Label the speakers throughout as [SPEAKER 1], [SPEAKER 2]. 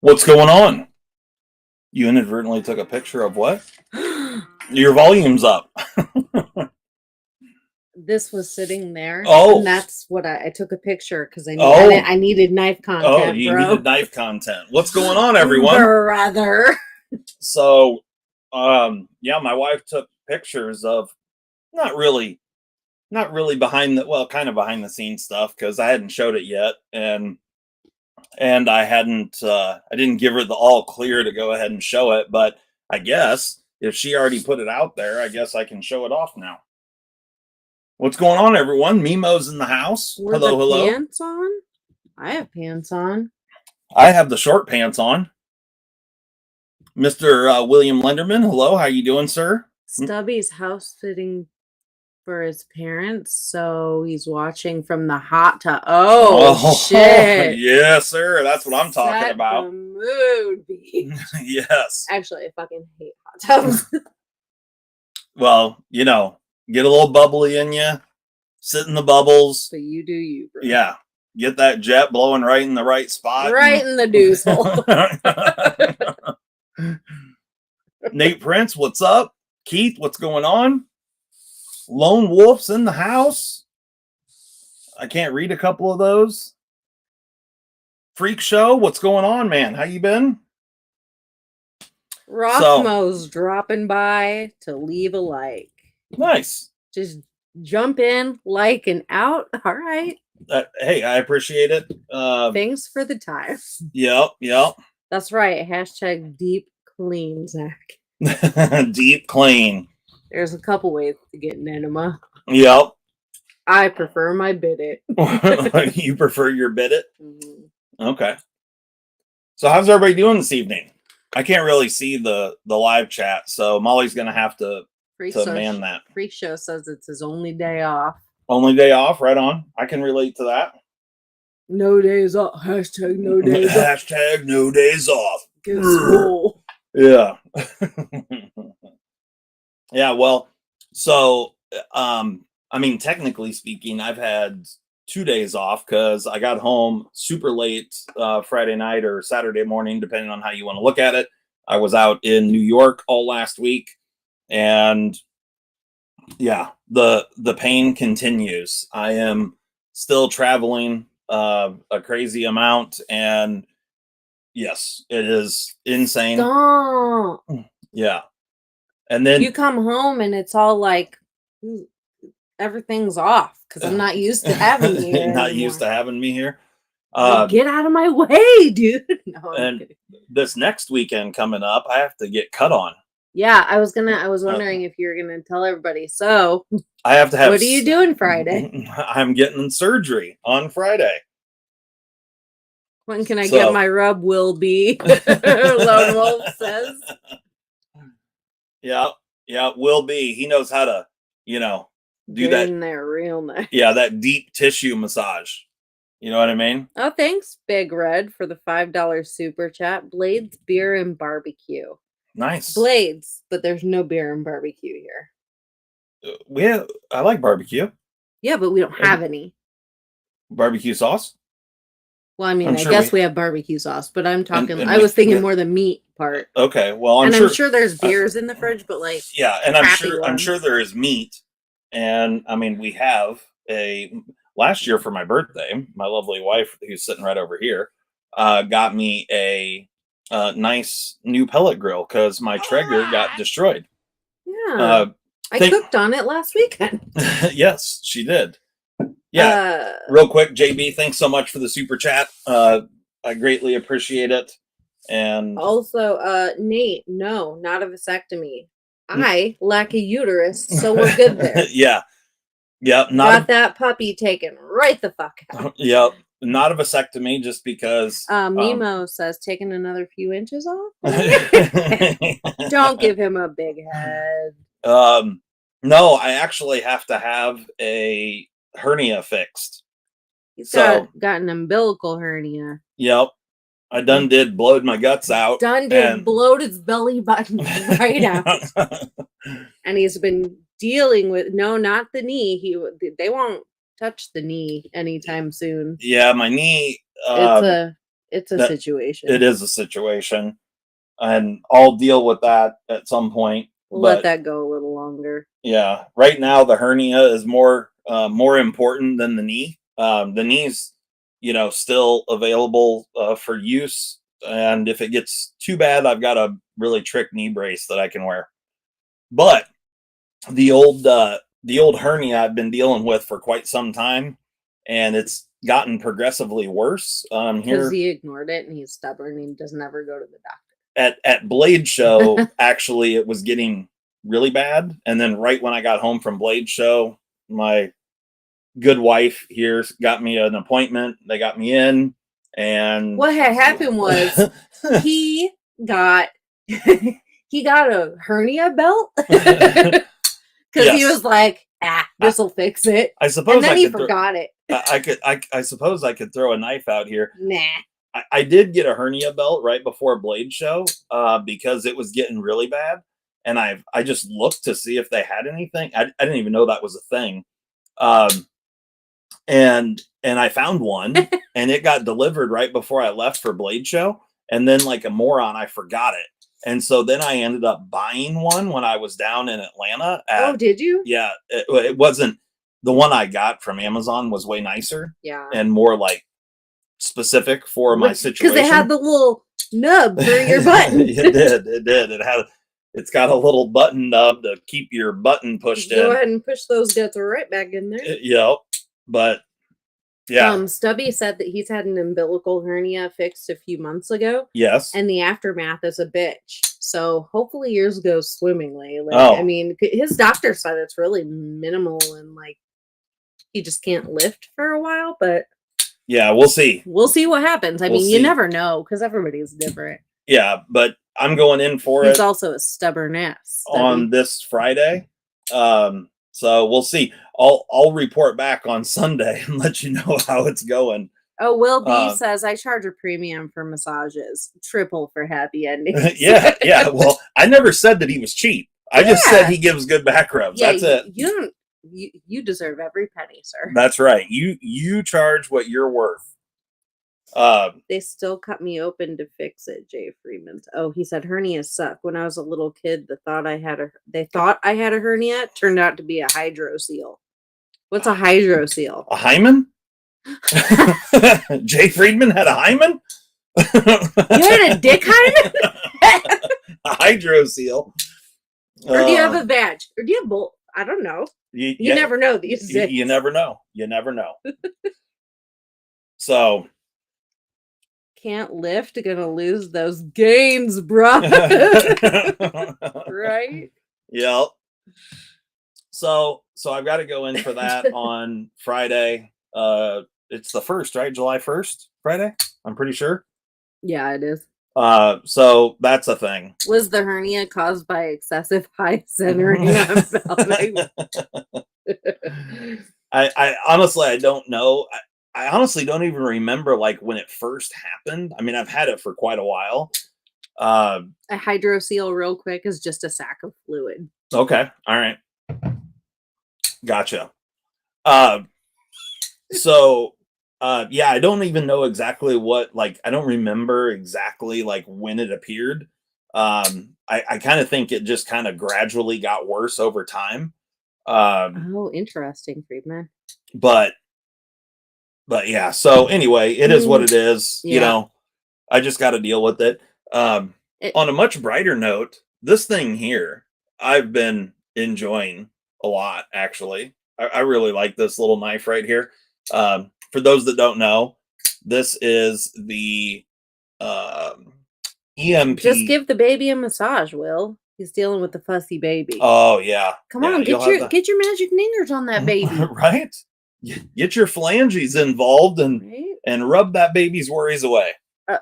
[SPEAKER 1] What's going on? You inadvertently took a picture of what? Your volume's up.
[SPEAKER 2] This was sitting there.
[SPEAKER 1] Oh.
[SPEAKER 2] And that's what I took a picture because
[SPEAKER 1] I
[SPEAKER 2] needed knife content.
[SPEAKER 1] Oh, you needed knife content. What's going on, everyone?
[SPEAKER 2] Brother.
[SPEAKER 1] So, yeah, my wife took pictures of not really behind the kind of behind the scenes stuff because I hadn't showed it yet, and I didn't give her the all clear to go ahead and show it, but I guess if she already put it out there, I guess I can show it off now. What's going on, everyone? Mimo's in the house.
[SPEAKER 2] Were
[SPEAKER 1] hello,
[SPEAKER 2] the
[SPEAKER 1] hello.
[SPEAKER 2] Pants on? I have pants on.
[SPEAKER 1] I have the short pants on. Mr. William Lenderman, hello. How you doing, sir?
[SPEAKER 2] Stubby's house sitting for his parents, so he's watching from the hot tub. Oh shit!
[SPEAKER 1] Yes, sir. That's what I'm talking
[SPEAKER 2] Set
[SPEAKER 1] about.
[SPEAKER 2] The mood, beach.
[SPEAKER 1] Yes.
[SPEAKER 2] Actually, I fucking hate hot tubs.
[SPEAKER 1] Well, get a little bubbly in you, sit in the bubbles.
[SPEAKER 2] So you do you, bro.
[SPEAKER 1] Yeah. Get that jet blowing right in the right spot.
[SPEAKER 2] Right in the deuce hole.
[SPEAKER 1] Nate Prince, what's up? Keith, what's going on? Lone Wolf's in the house. I can't read a couple of those. Freak Show, what's going on, man? How you been?
[SPEAKER 2] Rothmo's dropping by to leave a like.
[SPEAKER 1] Nice.
[SPEAKER 2] Just jump in, like, and out. All right.
[SPEAKER 1] Hey, I appreciate it.
[SPEAKER 2] Thanks for the time.
[SPEAKER 1] Yep.
[SPEAKER 2] That's right. Hashtag deep clean, Zach.
[SPEAKER 1] Deep clean.
[SPEAKER 2] There's a couple ways to get an enema.
[SPEAKER 1] Yep.
[SPEAKER 2] I prefer my bit it.
[SPEAKER 1] You prefer your bit it?
[SPEAKER 2] Mm-hmm.
[SPEAKER 1] Okay. So how's everybody doing this evening? I can't really see the live chat, so Molly's gonna have to man that.
[SPEAKER 2] Freak Show says it's his only day off.
[SPEAKER 1] Only day off, right on. I can relate to that.
[SPEAKER 2] No days off. Hashtag no days off.
[SPEAKER 1] Hashtag no days off.
[SPEAKER 2] Get school.
[SPEAKER 1] Yeah. Yeah, well, so technically speaking, I've had 2 days off because I got home super late Friday night or Saturday morning, depending on how you want to look at it. I was out in New York all last week, and yeah, the pain continues. I am still traveling a crazy amount, and yes, it is insane.
[SPEAKER 2] Stop.
[SPEAKER 1] Yeah. And then
[SPEAKER 2] you come home and it's all like everything's off because I'm not used to having you here.
[SPEAKER 1] Not used to having me here.
[SPEAKER 2] Get out of my way, dude. No,
[SPEAKER 1] and this next weekend coming up, I have to get cut on.
[SPEAKER 2] Yeah, I was wondering if you were gonna tell everybody. So
[SPEAKER 1] I have to have.
[SPEAKER 2] What are you doing Friday?
[SPEAKER 1] I'm getting surgery on Friday.
[SPEAKER 2] When can I get my rub? Will be. Lone Wolf says.
[SPEAKER 1] Yeah, will be. He knows how to, do that
[SPEAKER 2] in there real nice.
[SPEAKER 1] Yeah, that deep tissue massage. You know what I mean?
[SPEAKER 2] Oh, thanks, Big Red, for the $5 super chat. Blades, beer, and barbecue.
[SPEAKER 1] Nice.
[SPEAKER 2] Blades, but there's no beer and barbecue here.
[SPEAKER 1] I like barbecue.
[SPEAKER 2] Yeah, but we don't have any.
[SPEAKER 1] Barbecue sauce?
[SPEAKER 2] Well, I mean, I guess we have barbecue sauce, but I'm talking. I was thinking more the meat part.
[SPEAKER 1] Okay, well,
[SPEAKER 2] I'm sure there's beers in the fridge, but like
[SPEAKER 1] and I'm sure there is meat, and I mean, we have last year for my birthday, my lovely wife, who's sitting right over here, got me a nice new pellet grill because my Traeger got destroyed.
[SPEAKER 2] Yeah, I cooked on it last weekend.
[SPEAKER 1] Yes, she did. Yeah, real quick, JB, thanks so much for the super chat. I greatly appreciate it. And
[SPEAKER 2] also, Nate, no, not a vasectomy. I lack a uterus, so we're good there.
[SPEAKER 1] Yeah,
[SPEAKER 2] got that puppy taken right the fuck out.
[SPEAKER 1] Yep, not a vasectomy, just because.
[SPEAKER 2] Mimo says taking another few inches off. Don't give him a big head.
[SPEAKER 1] No, I actually have to have a hernia fixed.
[SPEAKER 2] He's got an umbilical hernia.
[SPEAKER 1] Yep. I done did blowed my guts out.
[SPEAKER 2] Blowed his belly button right out. And he's been dealing with not the knee. They won't touch the knee anytime soon.
[SPEAKER 1] Yeah, my knee.
[SPEAKER 2] It's a
[SPEAKER 1] That
[SPEAKER 2] situation.
[SPEAKER 1] it is a situation, and I'll deal with that at some point.
[SPEAKER 2] We'll let
[SPEAKER 1] But
[SPEAKER 2] that go a little longer.
[SPEAKER 1] yeah, right now the hernia is more important than the knee. The knee's, still available for use, and if it gets too bad, I've got a really trick knee brace that I can wear. But the old hernia I've been dealing with for quite some time, and it's gotten progressively worse.
[SPEAKER 2] Because
[SPEAKER 1] Here
[SPEAKER 2] he ignored it and he's stubborn and he doesn't ever go to the
[SPEAKER 1] at Blade Show, actually, it was getting really bad, and then right when I got home from Blade Show, my good wife here got me an appointment. They got me in, and
[SPEAKER 2] What had happened was he got he got a hernia belt because he was like, this will fix it.
[SPEAKER 1] I suppose,
[SPEAKER 2] and then he forgot it.
[SPEAKER 1] I suppose I could throw a knife out here.
[SPEAKER 2] Nah.
[SPEAKER 1] I did get a hernia belt right before Blade Show because it was getting really bad, and I just looked to see if they had anything. I didn't even know that was a thing. And I found one, and it got delivered right before I left for Blade Show, and then like a moron, I forgot it, and so then I ended up buying one when I was down in Atlanta.
[SPEAKER 2] Oh, did you?
[SPEAKER 1] Yeah, it wasn't the one I got from Amazon was way nicer,
[SPEAKER 2] Yeah,
[SPEAKER 1] and more like specific for my situation
[SPEAKER 2] because it had the little nub for your button.
[SPEAKER 1] It did. It's got a little button nub to keep your button pushed in.
[SPEAKER 2] Go ahead and push those guts right back in there.
[SPEAKER 1] Yeah, but yeah.
[SPEAKER 2] Stubby said that he's had an umbilical hernia fixed a few months ago.
[SPEAKER 1] Yes.
[SPEAKER 2] And the aftermath is a bitch. So hopefully yours goes swimmingly.
[SPEAKER 1] Oh.
[SPEAKER 2] I mean, his doctor said it's really minimal and like he just can't lift for a while, but
[SPEAKER 1] yeah, we'll see.
[SPEAKER 2] We'll see what happens. I mean, you never know because everybody's different.
[SPEAKER 1] Yeah, but I'm going in for it.
[SPEAKER 2] He's also a stubborn ass.
[SPEAKER 1] On this Friday. So we'll see. I'll report back on Sunday and let you know how it's going.
[SPEAKER 2] Oh, Will B says I charge a premium for massages, triple for happy endings.
[SPEAKER 1] yeah. Well, I never said that he was cheap. I just said he gives good back rubs.
[SPEAKER 2] Yeah,
[SPEAKER 1] that's it.
[SPEAKER 2] You deserve every penny, sir.
[SPEAKER 1] That's right. You charge what you're worth.
[SPEAKER 2] They still cut me open to fix it, Jay Freeman. Oh, he said hernias suck. When I was a little kid, they thought I had a hernia. It turned out to be a hydrocele. What's a hydrocele?
[SPEAKER 1] A hymen? Jay Friedman had a hymen?
[SPEAKER 2] You had a dick hymen?
[SPEAKER 1] A hydrocele.
[SPEAKER 2] Or do you have a vag? Or do you have both? I don't know. You never know these days.
[SPEAKER 1] You never know. You never know. So.
[SPEAKER 2] Can't lift, gonna lose those gains, bro. Right?
[SPEAKER 1] Yep. So I've got to go in for that on Friday. It's the 1st, right? July 1st, Friday? I'm pretty sure.
[SPEAKER 2] Yeah, it is.
[SPEAKER 1] So that's a thing.
[SPEAKER 2] Was the hernia caused by excessive high centering?
[SPEAKER 1] I honestly, I don't know. I honestly don't even remember like when it first happened. I mean, I've had it for quite a while.
[SPEAKER 2] A hydrocele, real quick, is just a sac of fluid.
[SPEAKER 1] Okay. All right. Gotcha. Yeah, I don't even know exactly I don't remember exactly like when it appeared. I kind of think it just kind of gradually got worse over time.
[SPEAKER 2] Oh, interesting, Friedman.
[SPEAKER 1] But yeah, so anyway, it is what it is.
[SPEAKER 2] Yeah.
[SPEAKER 1] I just got to deal with it. On a much brighter note, this thing here, I've been enjoying a lot, actually. I really like this little knife right here. For those that don't know, this is the EMP.
[SPEAKER 2] Just give the baby a massage, Will. He's dealing with the fussy baby.
[SPEAKER 1] Oh, yeah.
[SPEAKER 2] Come on, get your magic fingers on that baby.
[SPEAKER 1] Right? Get your phalanges involved and rub that baby's worries away.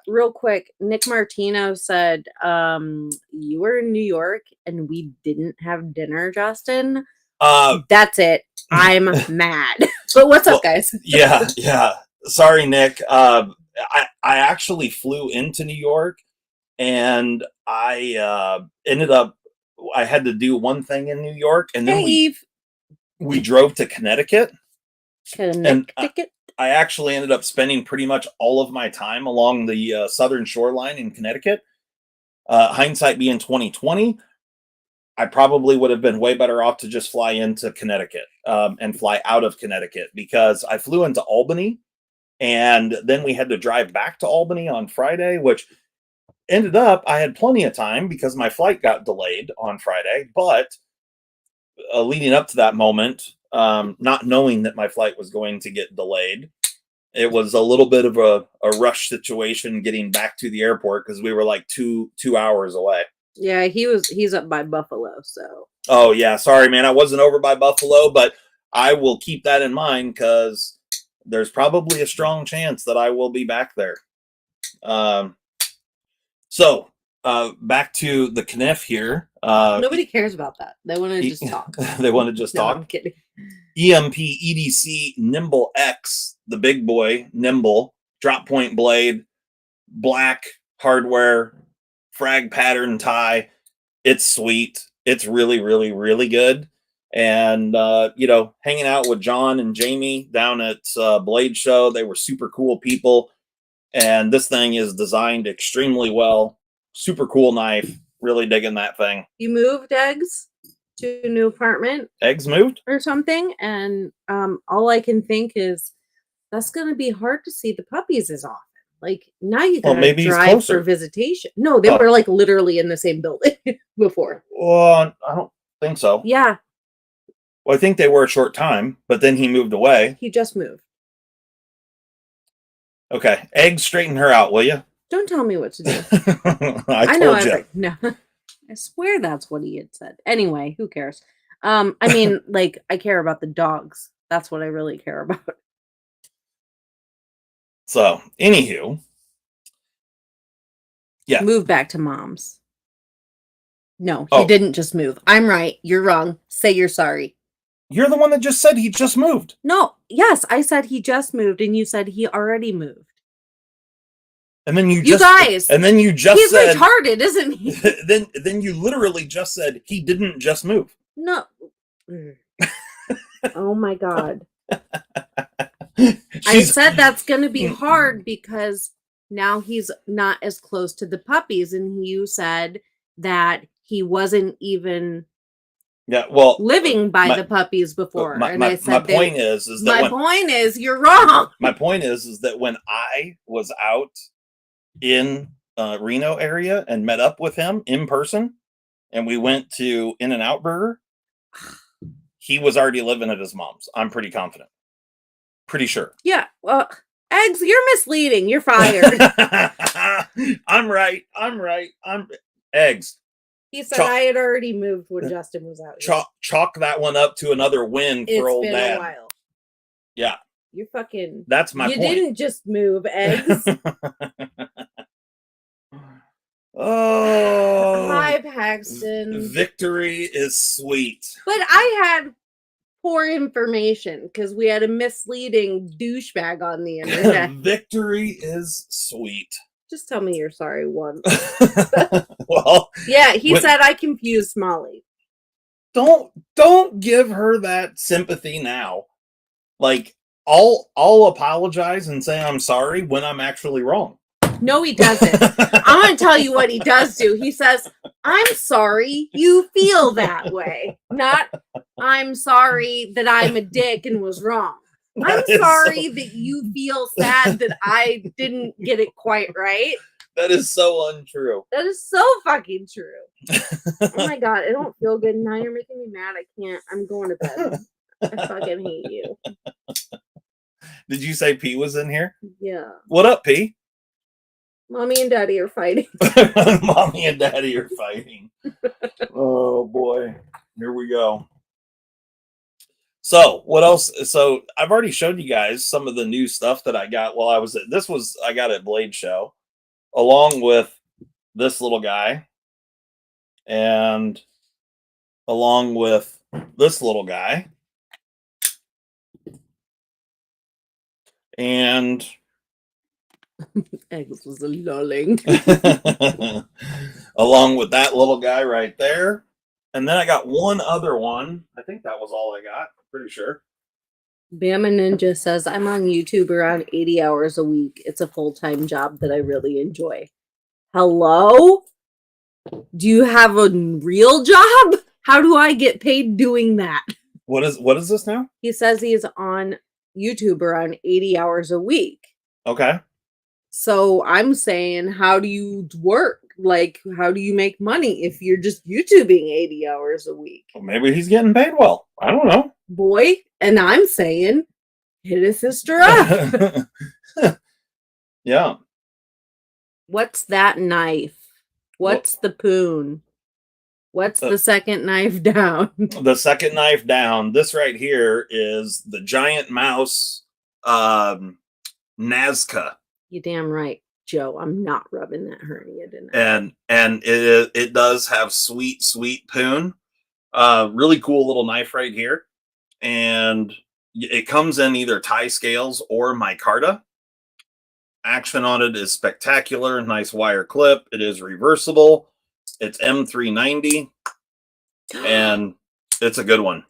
[SPEAKER 2] Real quick, Nick Martino said, you were in New York and we didn't have dinner, Justin. That's it. I'm mad. But what's up, guys?
[SPEAKER 1] Yeah. Sorry, Nick. I actually flew into New York I had to do one thing in New York, and then we drove to Connecticut.
[SPEAKER 2] Connecticut.
[SPEAKER 1] I actually ended up spending pretty much all of my time along the southern shoreline in Connecticut. Hindsight being 2020, I probably would have been way better off to just fly into Connecticut and fly out of Connecticut, because I flew into Albany and then we had to drive back to Albany on Friday, which ended up, I had plenty of time because my flight got delayed on Friday. But leading up to that moment, not knowing that my flight was going to get delayed, it was a little bit of a rush situation getting back to the airport because we were like two hours away.
[SPEAKER 2] Yeah, he's up by Buffalo, so.
[SPEAKER 1] Oh yeah, sorry man, I wasn't over by Buffalo, but I will keep that in mind because there's probably a strong chance that I will be back there. So back to the Kniff here.
[SPEAKER 2] Nobody cares about that. They want to just talk.
[SPEAKER 1] They want to just talk.
[SPEAKER 2] I'm kidding.
[SPEAKER 1] EMP EDC Nimble X, the big boy Nimble drop point blade, black hardware, frag pattern tie. It's sweet. It's really, really, really good. And hanging out with John and Jamie down at Blade Show, they were super cool people. And this thing is designed extremely well. Super cool knife. Really digging that thing.
[SPEAKER 2] You moved Eggs to a new apartment.
[SPEAKER 1] Eggs moved?
[SPEAKER 2] Or something. And all I can think is that's going to be hard to see the puppies as often. Like, now you got to drive for visitation. No, they were like literally in the same building before.
[SPEAKER 1] Well, I don't think so.
[SPEAKER 2] Yeah.
[SPEAKER 1] Well, I think they were a short time, but then he moved away.
[SPEAKER 2] He just moved.
[SPEAKER 1] Okay. Eggs, straighten her out, will you?
[SPEAKER 2] Don't tell me what to do.
[SPEAKER 1] I told you.
[SPEAKER 2] No. I swear that's what he had said. Anyway, who cares? I mean, like, I care about the dogs. That's what I really care about.
[SPEAKER 1] So, anywho. Yeah.
[SPEAKER 2] Move back to mom's. No, he didn't just move. I'm right. You're wrong. Say you're sorry.
[SPEAKER 1] You're the one that just said he just moved.
[SPEAKER 2] No, yes, I said he just moved, and you said he already moved.
[SPEAKER 1] And then you
[SPEAKER 2] guys.
[SPEAKER 1] And then you just
[SPEAKER 2] he's
[SPEAKER 1] said,
[SPEAKER 2] retarded, isn't he?
[SPEAKER 1] then you literally just said he didn't just move.
[SPEAKER 2] No. Oh my God. I said that's going to be hard because now he's not as close to the puppies, and you said that he wasn't even living by the puppies before.
[SPEAKER 1] My point is
[SPEAKER 2] you're wrong.
[SPEAKER 1] My point is that when I was out in Reno area and met up with him in person, and we went to In-N-Out Burger, he was already living at his mom's. I'm pretty confident. Pretty sure.
[SPEAKER 2] Yeah. Well, Eggs, you're misleading. You're fired.
[SPEAKER 1] I'm right. Eggs.
[SPEAKER 2] He said I had already moved when Justin was out.
[SPEAKER 1] Chalk that one up to another win for old dad. It's been a while. Yeah.
[SPEAKER 2] You're fucking.
[SPEAKER 1] That's my point.
[SPEAKER 2] You didn't just move, Eggs.
[SPEAKER 1] Oh.
[SPEAKER 2] Hi, Paxton.
[SPEAKER 1] Victory is sweet.
[SPEAKER 2] But I had poor information because we had a misleading douchebag on the internet.
[SPEAKER 1] Victory is sweet.
[SPEAKER 2] Just tell me you're sorry once.
[SPEAKER 1] Well,
[SPEAKER 2] yeah, he said I confused Molly.
[SPEAKER 1] Don't give her that sympathy now. Like, I'll apologize and say I'm sorry when I'm actually wrong.
[SPEAKER 2] No, he doesn't. I'm going to tell you what he does do. He says, I'm sorry you feel that way. Not, I'm sorry that I'm a dick and was wrong. I'm sorry that you feel sad that I didn't get it quite right.
[SPEAKER 1] That is so untrue.
[SPEAKER 2] That is so fucking true. Oh my God, I don't feel good. Now you're making me mad. I can't. I'm going to bed. I fucking hate you.
[SPEAKER 1] Did you say P was in here?
[SPEAKER 2] Yeah.
[SPEAKER 1] What up, P?
[SPEAKER 2] Mommy and Daddy are fighting.
[SPEAKER 1] Mommy and Daddy are fighting. Oh boy. Here we go. So what else? So I've already showed you guys some of the new stuff that I got while I was at I got at Blade Show, along with this little guy and along with this little guy. And
[SPEAKER 2] Eggs was lolling.
[SPEAKER 1] Along with that little guy right there. And then I got one other one. I think that was all I got. Pretty sure.
[SPEAKER 2] Bama Ninja says, I'm on YouTube around 80 hours a week. It's a full-time job that I really enjoy. Hello? Do you have a real job? How do I get paid doing that?
[SPEAKER 1] What is this now?
[SPEAKER 2] He says he is on YouTube around 80 hours a week.
[SPEAKER 1] Okay.
[SPEAKER 2] So I'm saying, how do you work? Like, how do you make money if you're just YouTubing 80 hours a week?
[SPEAKER 1] Well, maybe he's getting paid well. I don't know.
[SPEAKER 2] Boy, and I'm saying, hit his sister up.
[SPEAKER 1] Yeah.
[SPEAKER 2] What's that knife? What's the poon? What's the second knife down?
[SPEAKER 1] The second knife down. This right here is the giant mouse Nazca.
[SPEAKER 2] You damn right, Joe. I'm not rubbing that hernia tonight.
[SPEAKER 1] And it does have sweet poon. Really cool little knife right here. And it comes in either tie scales or micarta. Action on it is spectacular. Nice wire clip. It is reversible. It's M390. And it's a good one.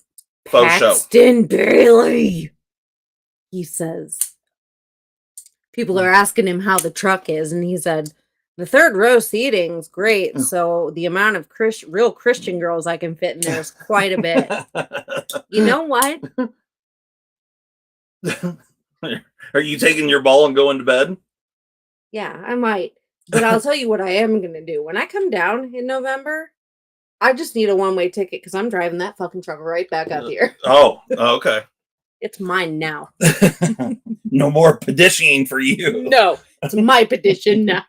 [SPEAKER 1] Faux show.
[SPEAKER 2] Paxton Bailey, he says. People are asking him how the truck is, and he said, the third row seating's great, so the amount of real Christian girls I can fit in there is quite a bit. You know what?
[SPEAKER 1] Are you taking your ball and going to bed?
[SPEAKER 2] Yeah, I might. But I'll tell you what I am going to do. When I come down in November, I just need a one-way ticket because I'm driving that fucking truck right back up here.
[SPEAKER 1] Oh, okay.
[SPEAKER 2] It's mine now.
[SPEAKER 1] No more petitioning for you.
[SPEAKER 2] No, it's my petition now.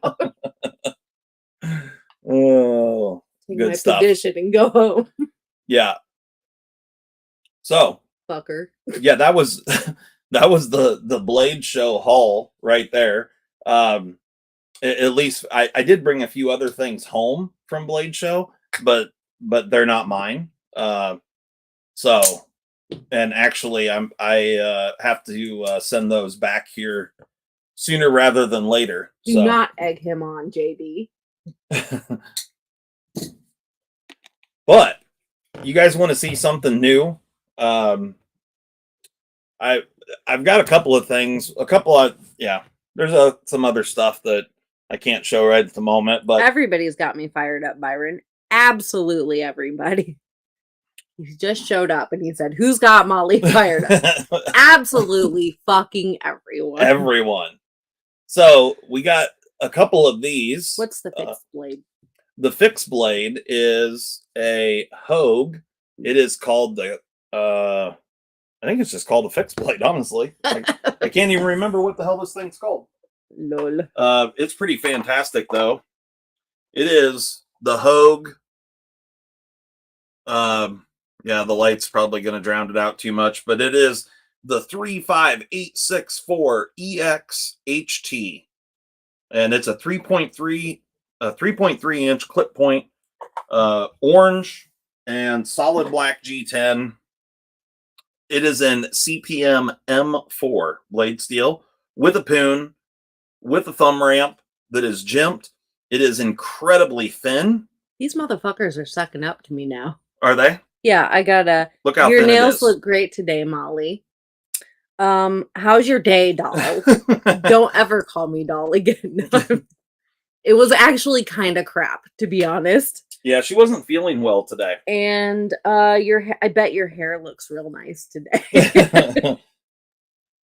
[SPEAKER 1] Oh,
[SPEAKER 2] take
[SPEAKER 1] good
[SPEAKER 2] my
[SPEAKER 1] stuff.
[SPEAKER 2] petition and go home.
[SPEAKER 1] Yeah. So,
[SPEAKER 2] fucker.
[SPEAKER 1] Yeah, that was the Blade Show haul right there. At least I did bring a few other things home from Blade Show, but they're not mine. So, and actually I have to send those back here sooner rather than later.
[SPEAKER 2] Do not egg him on, JD.
[SPEAKER 1] But you guys want to see something new? I've got a couple of things, there's some other stuff that I can't show right at the moment, but
[SPEAKER 2] everybody's got me fired up, Byron. Absolutely everybody. He just showed up and he said, who's got Molly fired up? Absolutely fucking everyone.
[SPEAKER 1] Everyone. So we got a couple of these.
[SPEAKER 2] What's the fixed blade?
[SPEAKER 1] The fixed blade is a Hogue. It is called the I think it's just called a fixed blade, honestly. I can't even remember what the hell this thing's called.
[SPEAKER 2] Lol.
[SPEAKER 1] It's pretty fantastic, though. It is the Hogue. Yeah, the light's probably going to drown it out too much, but it is the 35864 EX-HT. And it's a 3.3 inch clip point, orange and solid black G10. It is in CPM M4 blade steel with a poon, with a thumb ramp that is jimped. It is incredibly thin.
[SPEAKER 2] These motherfuckers are sucking up to me now.
[SPEAKER 1] Are they?
[SPEAKER 2] Yeah, I gotta.
[SPEAKER 1] Look how
[SPEAKER 2] your
[SPEAKER 1] thin
[SPEAKER 2] nails
[SPEAKER 1] it is.
[SPEAKER 2] Look great today, Molly. How's your day, doll? Don't ever call me doll again. It was actually kind of crap, to be honest.
[SPEAKER 1] Yeah, she wasn't feeling well today.
[SPEAKER 2] And I bet your hair looks real nice today.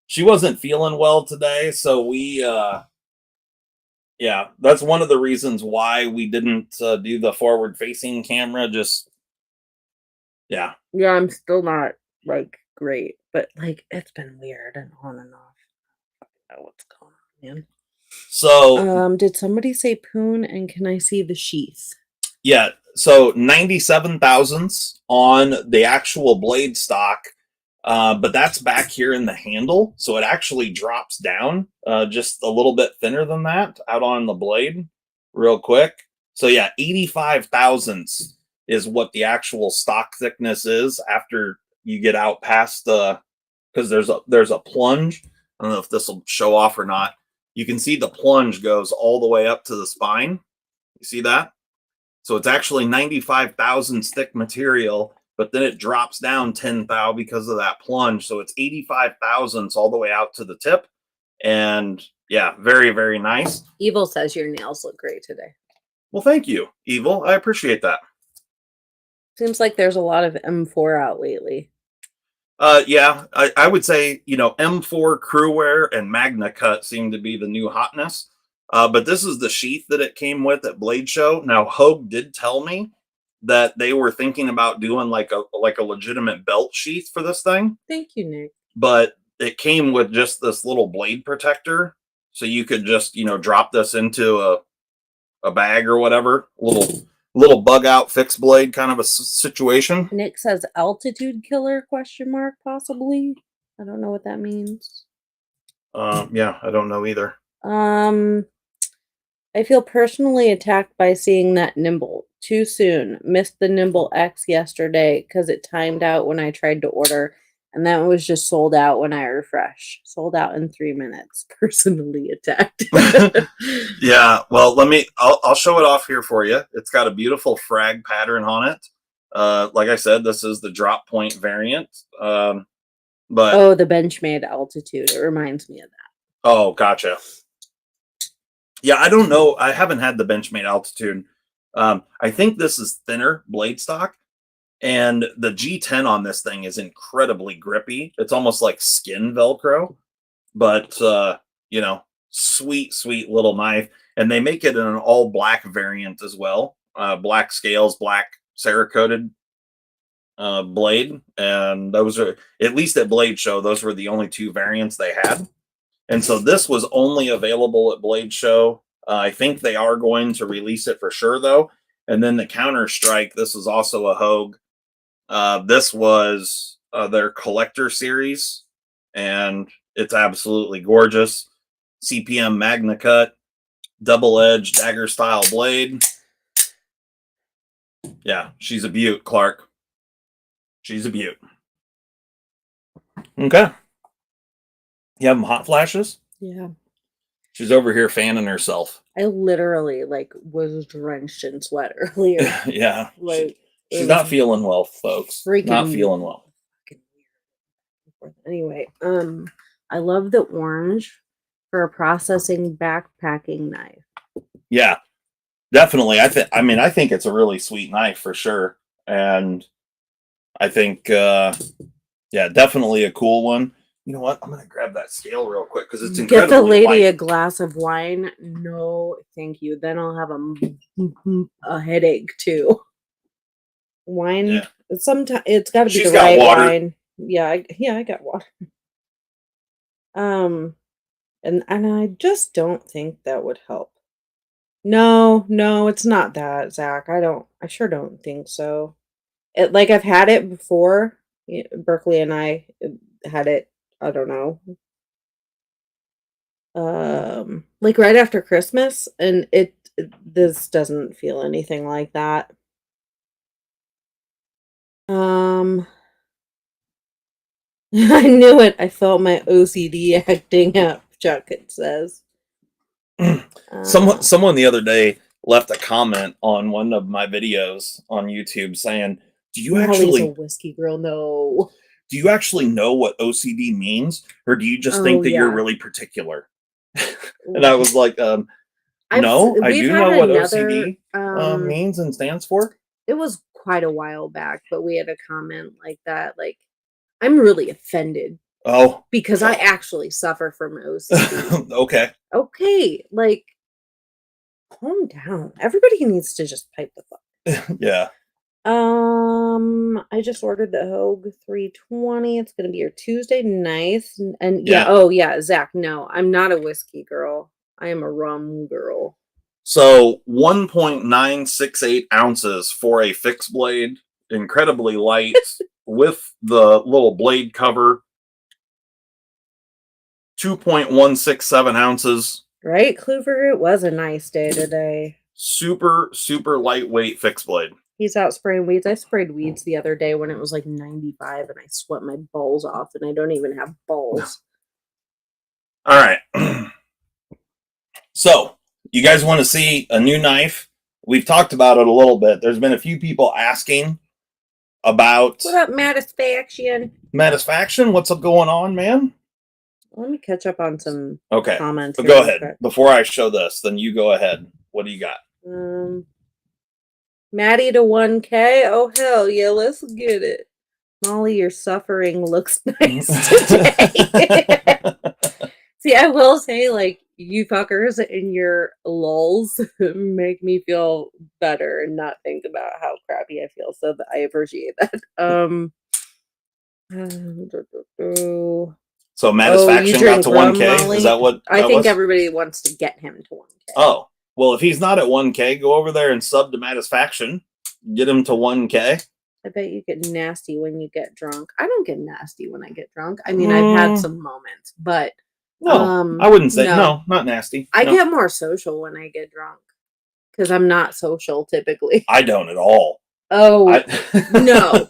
[SPEAKER 1] She wasn't feeling well today, so we yeah, that's one of the reasons why we didn't do the forward facing camera. Yeah,
[SPEAKER 2] I'm still not like great, but like it's been weird and on and off. I don't know what's going on, man.
[SPEAKER 1] So
[SPEAKER 2] did somebody say poon, and can I see the sheath?
[SPEAKER 1] Yeah, so 97 thousandths on the actual blade stock, but that's back here in the handle, so it actually drops down just a little bit thinner than that out on the blade real quick. So yeah, 85 thousandths is what the actual stock thickness is after you get out past the, because there's a plunge. I don't know if this will show off or not. You can see the plunge goes all the way up to the spine. You see that? So it's actually 95 thousandths thick material but then it drops down 10 thou because of that plunge. So it's 85 thousandths all the way out to the tip. And yeah, very, very nice.
[SPEAKER 2] Evil says your nails look great today.
[SPEAKER 1] Well, thank you, Evil. I appreciate that.
[SPEAKER 2] Seems like there's a lot of M4 out lately.
[SPEAKER 1] Yeah, I would say, M4 Crew Wear and Magna Cut seem to be the new hotness. But this is the sheath that it came with at Blade Show. Now, Hogue did tell me that they were thinking about doing like a legitimate belt sheath for this thing.
[SPEAKER 2] Thank you, Nick.
[SPEAKER 1] But it came with just this little blade protector, so you could just drop this into a bag or whatever, little bug out fixed blade kind of a situation.
[SPEAKER 2] Nick says altitude killer ? Possibly. I don't know what that means.
[SPEAKER 1] Yeah, I don't know either.
[SPEAKER 2] I feel personally attacked by seeing that nimble too soon. Missed the nimble X yesterday because it timed out when I tried to order, and that was just sold out when I refresh. Sold out in 3 minutes. Personally attacked.
[SPEAKER 1] Yeah, well, I'll show it off here for you. It's got a beautiful frag pattern on it. Like I said, this is the drop point variant. But
[SPEAKER 2] the Benchmade altitude. It reminds me of that.
[SPEAKER 1] Oh, gotcha. Yeah, I don't know. I haven't had the Benchmade altitude. I think this is thinner blade stock, and the G10 on this thing is incredibly grippy. It's almost like skin Velcro, but sweet, sweet little knife. And they make it in an all black variant as well. Black scales, black Cerakoted blade. And those are, at least at Blade Show, those were the only 2 variants they had. And so this was only available at Blade Show. I think they are going to release it for sure, though. And then the Counter Strike, this is also a Hogue. This was their collector series, and it's absolutely gorgeous. CPM Magna Cut, double-edged dagger-style blade. Yeah, she's a beaut, Clark. She's a beaut. Okay. You have them hot flashes?
[SPEAKER 2] Yeah.
[SPEAKER 1] She's over here fanning herself.
[SPEAKER 2] I literally was drenched in sweat earlier.
[SPEAKER 1] Yeah. She's not feeling well, folks. Not feeling well.
[SPEAKER 2] Anyway, I love the orange for a processing backpacking knife.
[SPEAKER 1] Yeah, definitely. I think it's a really sweet knife for sure. And I think definitely a cool one. You know what? I'm going to grab that scale real quick because it's incredibly
[SPEAKER 2] Get the lady
[SPEAKER 1] light.
[SPEAKER 2] a glass of wine. No, thank you. Then I'll have a headache too. Wine.
[SPEAKER 1] Yeah.
[SPEAKER 2] Sometimes it's got to be
[SPEAKER 1] She's
[SPEAKER 2] the right
[SPEAKER 1] water.
[SPEAKER 2] wine. Yeah, I got water. And I just don't think that would help. No, it's not that, Zach. I sure don't think so. I've had it before. Berkeley and I had it, I don't know. Right after Christmas, and this doesn't feel anything like that. I knew it. I felt my OCD acting up, Chuck, it says.
[SPEAKER 1] Someone the other day left a comment on one of my videos on YouTube saying, do you actually...
[SPEAKER 2] a whiskey girl? No.
[SPEAKER 1] Do you actually know what OCD means? Or do you just think that you're really particular? And I was like, no, I do know what OCD means and stands for.
[SPEAKER 2] It was quite a while back, but we had a comment like that. I'm really offended.
[SPEAKER 1] Oh.
[SPEAKER 2] Because I actually suffer from OCD.
[SPEAKER 1] Okay.
[SPEAKER 2] Okay. Calm down. Everybody needs to just pipe the fuck.
[SPEAKER 1] Yeah.
[SPEAKER 2] I just ordered the Hogue 320. It's gonna be your Tuesday nice. And Zach, no, I'm not a whiskey girl. I am a rum girl.
[SPEAKER 1] So 1.968 ounces for a fixed blade, incredibly light with the little blade cover. 2.167 ounces.
[SPEAKER 2] Right, Kluver? It was a nice day today.
[SPEAKER 1] Super, super lightweight fixed blade.
[SPEAKER 2] He's out spraying weeds. I sprayed weeds the other day when it was 95 and I sweat my balls off and I don't even have balls.
[SPEAKER 1] All right. So, you guys want to see a new knife? We've talked about it a little bit. There's been a few people asking about
[SPEAKER 2] What up, Matisfaction?
[SPEAKER 1] Matisfaction. What's up going on, man?
[SPEAKER 2] Let me catch up on some
[SPEAKER 1] Okay,
[SPEAKER 2] comments.
[SPEAKER 1] but go ahead. Before I show this, then you go ahead. What do you got?
[SPEAKER 2] Maddie to 1K. Oh hell yeah, let's get it. Molly, your suffering looks nice today. See, I will say, like, you fuckers and your lulls make me feel better and not think about how crappy I feel. So I appreciate that.
[SPEAKER 1] So Matisfaction got to 1K.
[SPEAKER 2] Molly?
[SPEAKER 1] Is that what
[SPEAKER 2] I think everybody wants to get him to 1K.
[SPEAKER 1] Oh, well, if he's not at 1K, go over there and sub to Matisfaction. Get him to 1K.
[SPEAKER 2] I bet you get nasty when you get drunk. I don't get nasty when I get drunk. I mean, I've had some moments, but
[SPEAKER 1] no, I wouldn't say no, not nasty.
[SPEAKER 2] I get more social when I get drunk because I'm not social typically.
[SPEAKER 1] I don't at all.
[SPEAKER 2] Oh, no.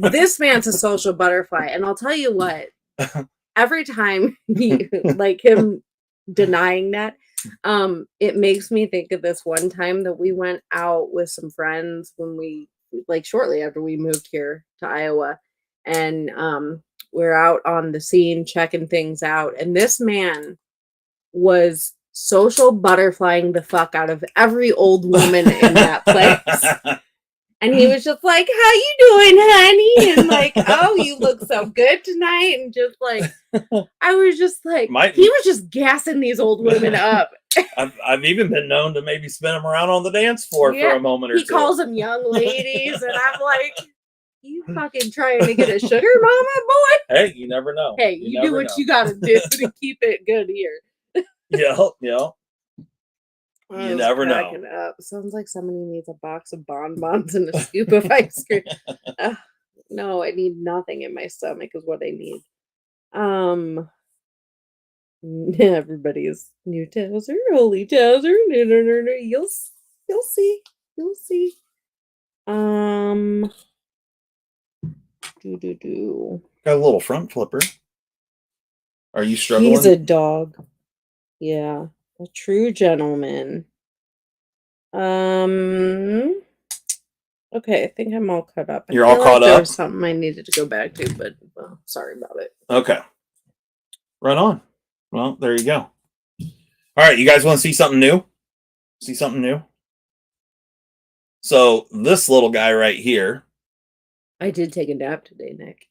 [SPEAKER 2] This man's a social butterfly. And I'll tell you what, every time he, like him denying that, it makes me think of this one time that we went out with some friends when we, like, shortly after we moved here to Iowa, and we're out on the scene checking things out, and this man was social butterflying the fuck out of every old woman in that place. And he was just like, "How you doing, honey?" And like, "Oh, you look so good tonight." And just like, I was just like, he was just gassing these old women up.
[SPEAKER 1] I've even been known to maybe spin them around on the dance floor for a moment or two.
[SPEAKER 2] He calls them young ladies, and I'm like, "You fucking trying to get a sugar mama, boy?"
[SPEAKER 1] Hey, you never know.
[SPEAKER 2] Hey, you do what you gotta do to keep it good here.
[SPEAKER 1] Yeah. You never know.
[SPEAKER 2] Up. Sounds like somebody needs a box of bonbons and a scoop of ice cream. No, I need nothing in my stomach is what I need. Everybody's new Towser, holy Towser. No. You'll see. You'll see.
[SPEAKER 1] Got a little front flipper. Are you struggling?
[SPEAKER 2] He's a dog. Yeah, a true gentleman. Okay, I think I'm all caught up.
[SPEAKER 1] You're all caught up?
[SPEAKER 2] There was something I needed to go back to, but sorry about it.
[SPEAKER 1] Okay. Right on. Well, there you go. All right, you guys want to see something new? See something new? So this little guy right here.
[SPEAKER 2] I did take a nap today, Nick.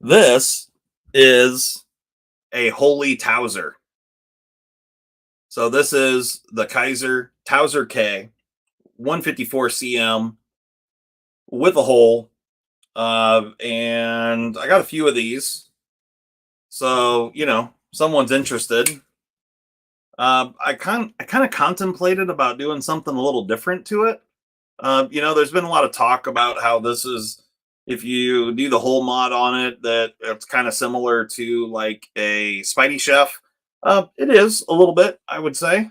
[SPEAKER 1] This is a holy Towser. So this is the Kaiser Towser K, 154 cm with a hole. And I got a few of these. So, you know, someone's interested. I kind of contemplated about doing something a little different to it. You know, there's been a lot of talk about how this is, if you do the whole mod on it, that it's kind of similar to like a Spidey Chef. It is a little bit, I would say.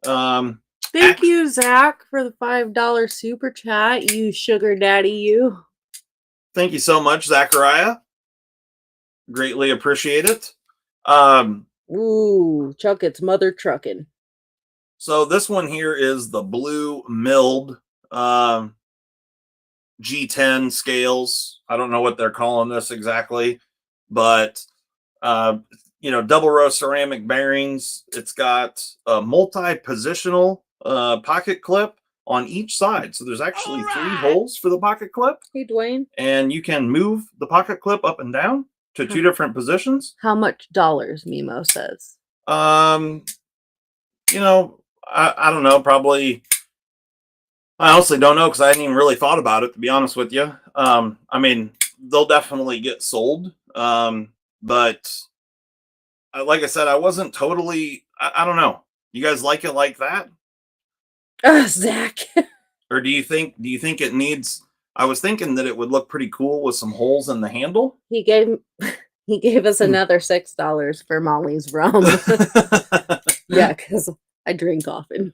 [SPEAKER 2] Thank you, Zach, for the $5 super chat. You sugar daddy, you.
[SPEAKER 1] Thank you so much, Zachariah. Greatly appreciate it.
[SPEAKER 2] Ooh, Chucket's mother trucking.
[SPEAKER 1] So this one here is the blue milled G10 scales. I don't know what they're calling this exactly, but you know, double row ceramic bearings. It's got a multi-positional pocket clip on each side. So there's actually 3 holes for the pocket clip.
[SPEAKER 2] Hey, Dwayne.
[SPEAKER 1] And you can move the pocket clip up and down to 2 different positions.
[SPEAKER 2] How much dollars, Mimo says?
[SPEAKER 1] You know, I don't know, probably. I honestly don't know because I hadn't even really thought about it, to be honest with you. I mean, they'll definitely get sold. But like I said, I wasn't totally, I don't know. You guys like it like that?
[SPEAKER 2] Zach.
[SPEAKER 1] Or do you think it needs, I was thinking that it would look pretty cool with some holes in the handle.
[SPEAKER 2] He gave us another $6 for Molly's rum. Yeah, because I drink often.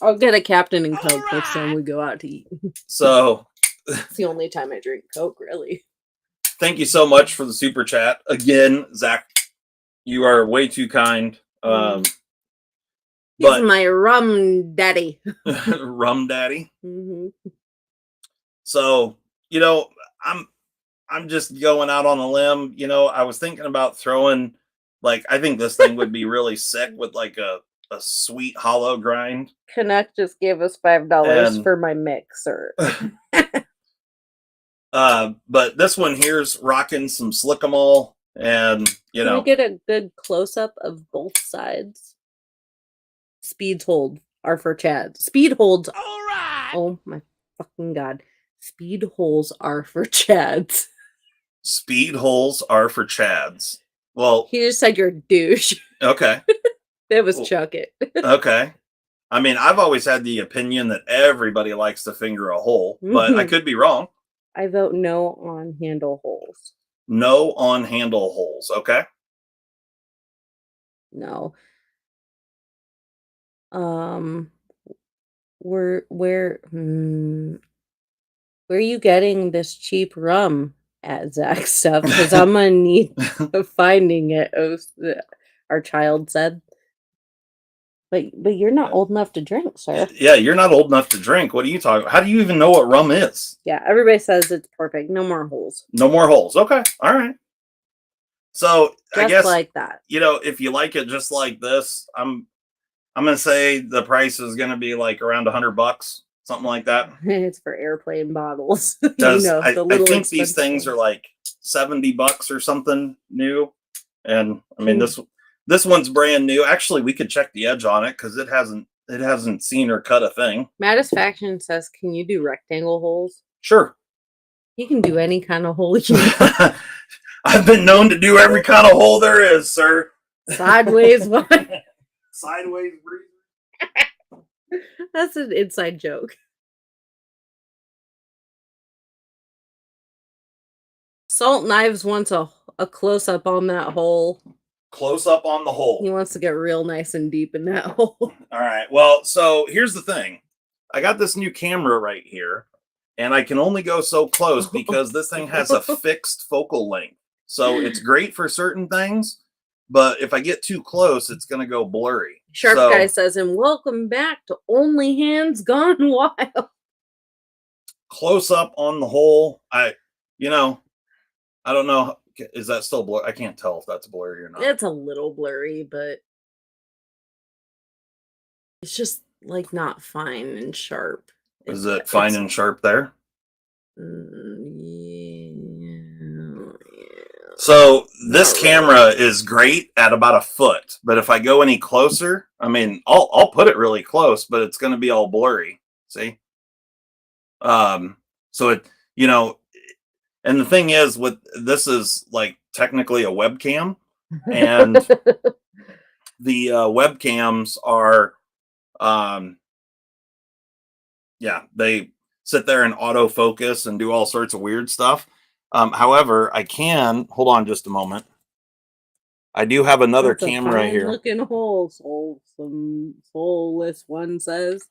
[SPEAKER 2] I'll get a Captain and Coke next time we go out to eat.
[SPEAKER 1] So
[SPEAKER 2] it's the only time I drink Coke, really.
[SPEAKER 1] Thank you so much for the super chat. Again, Zach, you are way too kind.
[SPEAKER 2] He's my rum daddy.
[SPEAKER 1] Rum daddy.
[SPEAKER 2] Mm-hmm.
[SPEAKER 1] So, you know, I'm just going out on a limb. You know, I was thinking about throwing, like, I think this thing would be really sick with like a sweet hollow grind.
[SPEAKER 2] Connect just gave us $5
[SPEAKER 1] And
[SPEAKER 2] for my mixer.
[SPEAKER 1] but this one here's rocking some slick'em and you
[SPEAKER 2] Can we
[SPEAKER 1] know,
[SPEAKER 2] get a good close up of both sides? Speeds hold are for Chad. Speed holds.
[SPEAKER 3] All right.
[SPEAKER 2] Oh my fucking god. Speed holes are for Chads.
[SPEAKER 1] speed holes are for Chads. Well,
[SPEAKER 2] He just said you're a douche.
[SPEAKER 1] okay.
[SPEAKER 2] That was
[SPEAKER 1] Well,
[SPEAKER 2] Chuck it.
[SPEAKER 1] Okay. I mean, I've always had the opinion that everybody likes to finger a hole, but I could be wrong.
[SPEAKER 2] I vote no on handle holes.
[SPEAKER 1] No on handle holes. Okay.
[SPEAKER 2] No. Where are you getting this cheap rum at, Zach stuff? Because I'm gonna need finding it. Our child said. But you're not old enough to drink, sir.
[SPEAKER 1] Yeah, you're not old enough to drink. What are you talking about? How do you even know what rum is?
[SPEAKER 2] Yeah, everybody says it's perfect. No more holes.
[SPEAKER 1] No more holes. Okay. All right. So
[SPEAKER 2] Just
[SPEAKER 1] I guess
[SPEAKER 2] like that.
[SPEAKER 1] You know, if you like it just like this, I'm gonna say the price is gonna be like around $100, something like that.
[SPEAKER 2] It's for airplane bottles.
[SPEAKER 1] Because
[SPEAKER 2] the
[SPEAKER 1] I
[SPEAKER 2] little
[SPEAKER 1] think these
[SPEAKER 2] expensive
[SPEAKER 1] things are
[SPEAKER 2] ones.
[SPEAKER 1] like $70 or something new. And I mean
[SPEAKER 2] Hmm.
[SPEAKER 1] this one's brand new. Actually, we could check the edge on it because it hasn't seen or cut a thing.
[SPEAKER 2] Mattisfaction says, "Can you do rectangle holes?"
[SPEAKER 1] Sure.
[SPEAKER 2] You can do any kind of hole you want.
[SPEAKER 1] I've been known to do every kind of hole there is, sir.
[SPEAKER 2] Sideways one.
[SPEAKER 1] Sideways breather.
[SPEAKER 2] That's an inside joke. Salt Knives wants a close up on that hole.
[SPEAKER 1] Close up on the hole.
[SPEAKER 2] He wants to get real nice and deep in that hole.
[SPEAKER 1] All right. Well, so here's the thing. I got this new camera right here, and I can only go so close because this thing has a fixed focal length. So it's great for certain things, but if I get too close, it's going to go blurry.
[SPEAKER 2] Sharp Guy says, and welcome back to Only Hands Gone Wild.
[SPEAKER 1] Close up on the hole. I don't know. Is that still blurry? I can't tell if that's blurry or not.
[SPEAKER 2] It's a little blurry, but it's just like not fine and sharp.
[SPEAKER 1] Is it fine and sharp there?
[SPEAKER 2] Yeah.
[SPEAKER 1] So this camera is great at about a foot, but if I go any closer, I mean, I'll put it really close, but it's going to be all blurry. See? So it, and the thing is with this is like technically a webcam, and the webcams are, they sit there and autofocus and do all sorts of weird stuff. However, I can hold on just a moment. I do have another camera here.
[SPEAKER 2] Looking hole, some soulless one says.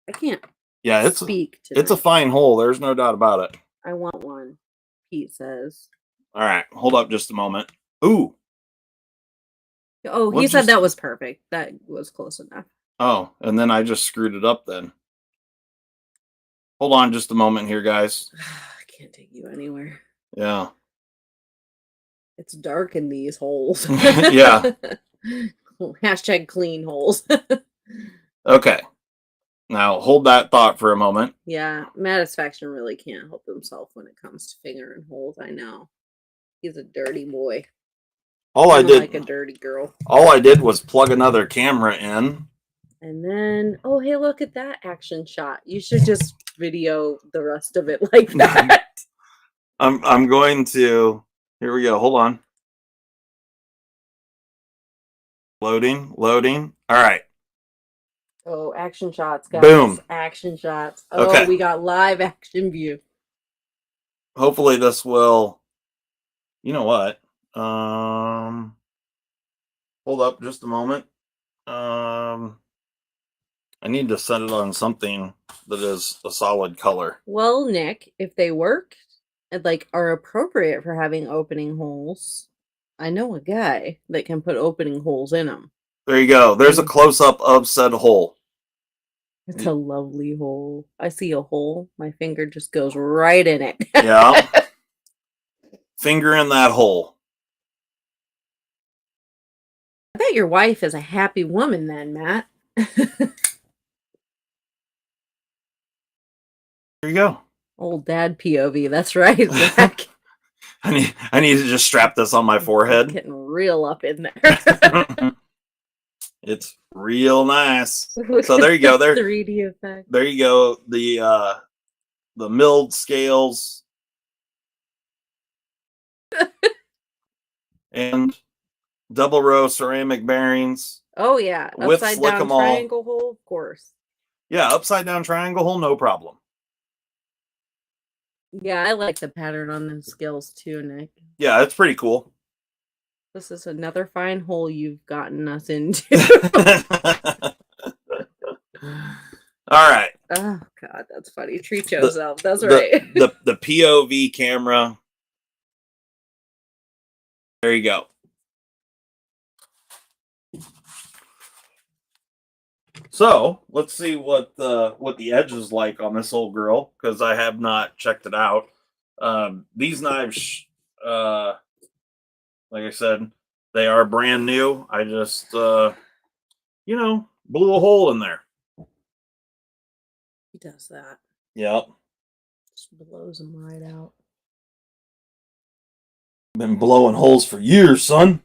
[SPEAKER 2] I can't.
[SPEAKER 1] Yeah, it's a fine hole. There's no doubt about it.
[SPEAKER 2] I want one. Pete says.
[SPEAKER 1] All right, hold up just a moment. Ooh.
[SPEAKER 2] Oh, he said that was perfect. That was close enough.
[SPEAKER 1] Oh, and then I just screwed it up then. Hold on just a moment here, guys.
[SPEAKER 2] I can't take you anywhere.
[SPEAKER 1] Yeah.
[SPEAKER 2] It's dark in these holes.
[SPEAKER 1] Yeah.
[SPEAKER 2] Hashtag clean holes.
[SPEAKER 1] Okay. Now hold that thought for a moment.
[SPEAKER 2] Yeah, Mattisfaction really can't help himself when it comes to fingering holes. I know. He's a dirty boy. I did like a dirty girl.
[SPEAKER 1] All I did was plug another camera in.
[SPEAKER 2] And then, oh, hey, look at that action shot. You should just video the rest of it like that.
[SPEAKER 1] I'm going to, here we go. Hold on. Loading. All right.
[SPEAKER 2] Oh, action shots, guys.
[SPEAKER 1] Boom.
[SPEAKER 2] Action shots. Oh,
[SPEAKER 1] okay.
[SPEAKER 2] We got live action view.
[SPEAKER 1] Hopefully this will, you know what? Hold up just a moment. I need to set it on something that is a solid color.
[SPEAKER 2] Well, Nick, if they work and like are appropriate for having opening holes, I know a guy that can put opening holes in them.
[SPEAKER 1] There you go. There's a close-up of said hole.
[SPEAKER 2] It's a lovely hole. I see a hole. My finger just goes right in it.
[SPEAKER 1] Yeah. Finger in that hole.
[SPEAKER 2] I bet your wife is a happy woman then, Matt.
[SPEAKER 1] There you go.
[SPEAKER 2] Old dad POV. That's right, Zach.
[SPEAKER 1] I need to just strap this on my forehead.
[SPEAKER 2] It's getting real up in there.
[SPEAKER 1] It's real nice. So there you go. There,
[SPEAKER 2] 3D effect.
[SPEAKER 1] There you go. The milled scales and double row ceramic bearings.
[SPEAKER 2] Oh yeah,
[SPEAKER 1] With
[SPEAKER 2] upside down triangle hole, of course.
[SPEAKER 1] Yeah, upside down triangle hole, no problem.
[SPEAKER 2] Yeah, I like the pattern on them scales too, Nick.
[SPEAKER 1] Yeah, it's pretty cool.
[SPEAKER 2] This is another fine hole you've gotten us into.
[SPEAKER 1] All right.
[SPEAKER 2] Oh God, that's funny. Treat yourself. That's right.
[SPEAKER 1] The POV camera. There you go. So let's see what the edge is like on this old girl, because I have not checked it out. These knives, like I said, they are brand new. I just blew a hole in there.
[SPEAKER 2] He does that.
[SPEAKER 1] Yep.
[SPEAKER 2] Just blows them right out.
[SPEAKER 1] Been blowing holes for years, son.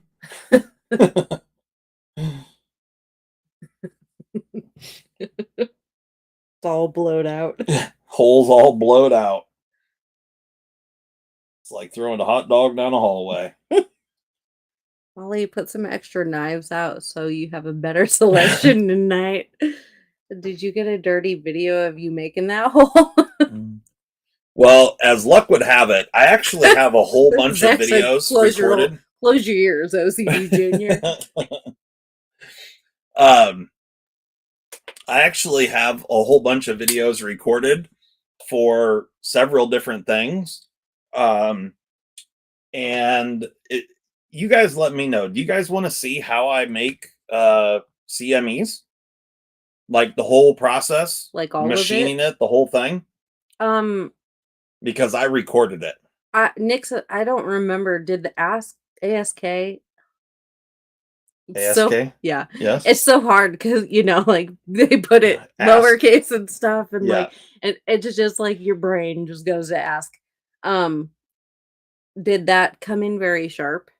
[SPEAKER 2] It's all blowed out.
[SPEAKER 1] Holes all blowed out. It's like throwing a hot dog down a hallway.
[SPEAKER 2] Molly, put some extra knives out so you have a better selection tonight. Did you get a dirty video of you making that hole?
[SPEAKER 1] Well, as luck would have it, I actually have a whole bunch of videos recorded.
[SPEAKER 2] Close your ears, OCD Junior.
[SPEAKER 1] I actually have a whole bunch of videos recorded for several different things. And you guys let me know. Do you guys want to see how I make CMEs? Like the whole process?
[SPEAKER 2] Like all
[SPEAKER 1] machining
[SPEAKER 2] of it?
[SPEAKER 1] The whole thing? Because I recorded it.
[SPEAKER 2] Nick, I don't remember. Did the ASK?
[SPEAKER 1] ASK?
[SPEAKER 2] Yeah.
[SPEAKER 1] Yes.
[SPEAKER 2] It's so hard because like they put it lowercase and stuff, and like it's just like your brain just goes to ask. Did that come in very sharp?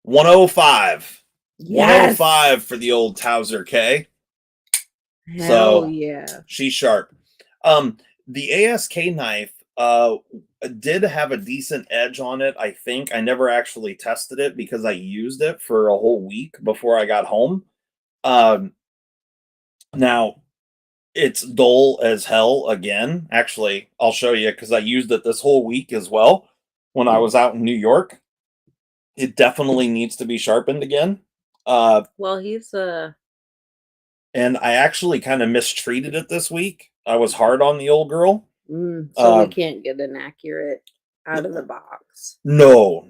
[SPEAKER 1] 105.
[SPEAKER 2] Yes.
[SPEAKER 1] 105 for the old Towser K.
[SPEAKER 2] Hell yeah.
[SPEAKER 1] She's sharp. The ASK knife did have a decent edge on it, I think. I never actually tested it because I used it for a whole week before I got home. Now, it's dull as hell again. Actually, I'll show you because I used it this whole week as well when I was out in New York. It definitely needs to be sharpened again.
[SPEAKER 2] Well, he's
[SPEAKER 1] and I actually kind of mistreated it this week. I was hard on the old girl.
[SPEAKER 2] So we can't get an accurate out of the box.
[SPEAKER 1] No.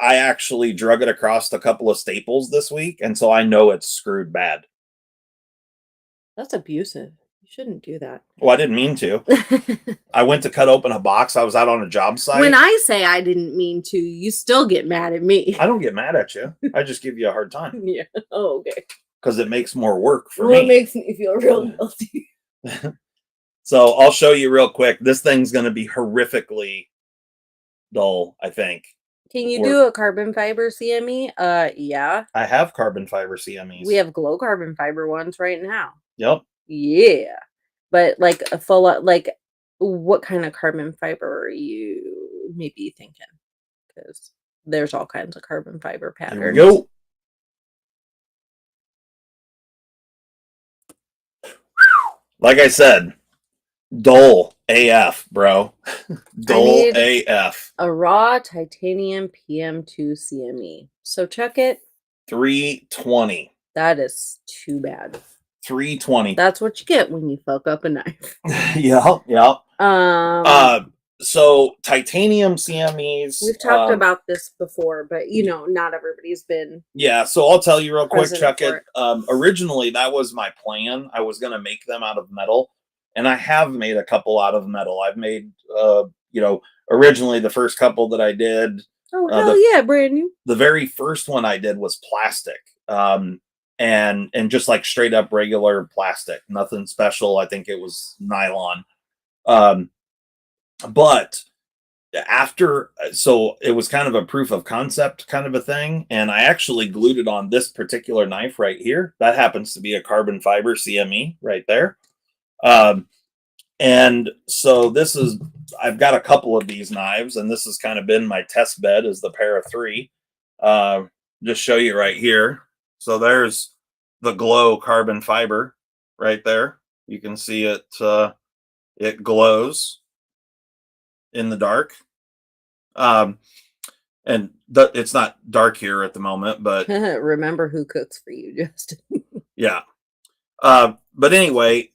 [SPEAKER 1] I actually drug it across a couple of staples this week, and so I know it's screwed bad.
[SPEAKER 2] That's abusive. You shouldn't do that.
[SPEAKER 1] Well, I didn't mean to. I went to cut open a box. I was out on a job site.
[SPEAKER 2] When I say I didn't mean to, you still get mad at me.
[SPEAKER 1] I don't get mad at you. I just give you a hard time.
[SPEAKER 2] Yeah. Oh, okay.
[SPEAKER 1] Because it makes more work for me.
[SPEAKER 2] It makes me feel real guilty.
[SPEAKER 1] So I'll show you real quick. This thing's going to be horrifically dull, I think.
[SPEAKER 2] Can you do a carbon fiber CME? Yeah.
[SPEAKER 1] I have carbon fiber CMEs.
[SPEAKER 2] We have glow carbon fiber ones right now.
[SPEAKER 1] Yep.
[SPEAKER 2] Yeah. But like a full, like what kind of carbon fiber are you maybe thinking? Because there's all kinds of carbon fiber patterns.
[SPEAKER 1] Here we go. Like I said, dull AF, bro. Dull AF.
[SPEAKER 2] A raw titanium PM2 CME. So check it.
[SPEAKER 1] 320.
[SPEAKER 2] That is too bad.
[SPEAKER 1] 320.
[SPEAKER 2] That's what you get when you fuck up a knife.
[SPEAKER 1] Yeah. So titanium CMEs.
[SPEAKER 2] We've talked about this before, but not everybody's been.
[SPEAKER 1] Yeah, so I'll tell you real quick, Chuck.
[SPEAKER 2] It.
[SPEAKER 1] Originally, that was my plan. I was going to make them out of metal, and I have made a couple out of metal. I've made, originally the first couple that I did.
[SPEAKER 2] Oh hell yeah, brand new.
[SPEAKER 1] The very first one I did was plastic, and just like straight up regular plastic, nothing special. I think it was nylon, but so it was kind of a proof of concept kind of a thing, and I actually glued it on this particular knife right here. That happens to be a carbon fiber CME right there. And so I've got a couple of these knives, and this has kind of been my test bed as the pair of three. Just show you right here. So there's the glow carbon fiber right there. You can see it, it glows in the dark. And it's not dark here at the moment, but
[SPEAKER 2] remember who cooks for you, Justin.
[SPEAKER 1] Yeah. But anyway,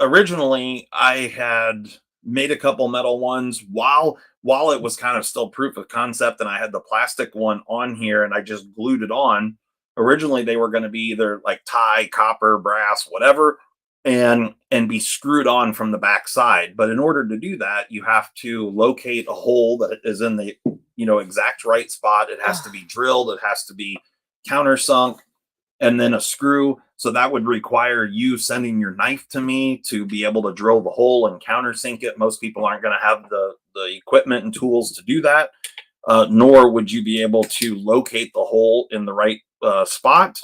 [SPEAKER 1] originally I had made a couple metal ones while it was kind of still proof of concept, and I had the plastic one on here and I just glued it on. Originally they were going to be either like tie, copper, brass, whatever, and be screwed on from the back side. But in order to do that, you have to locate a hole that is in the exact right spot. It has to be drilled, it has to be countersunk, and then a screw. So that would require you sending your knife to me to be able to drill the hole and countersink it. Most people aren't going to have the equipment and tools to do that, nor would you be able to locate the hole in the right spot.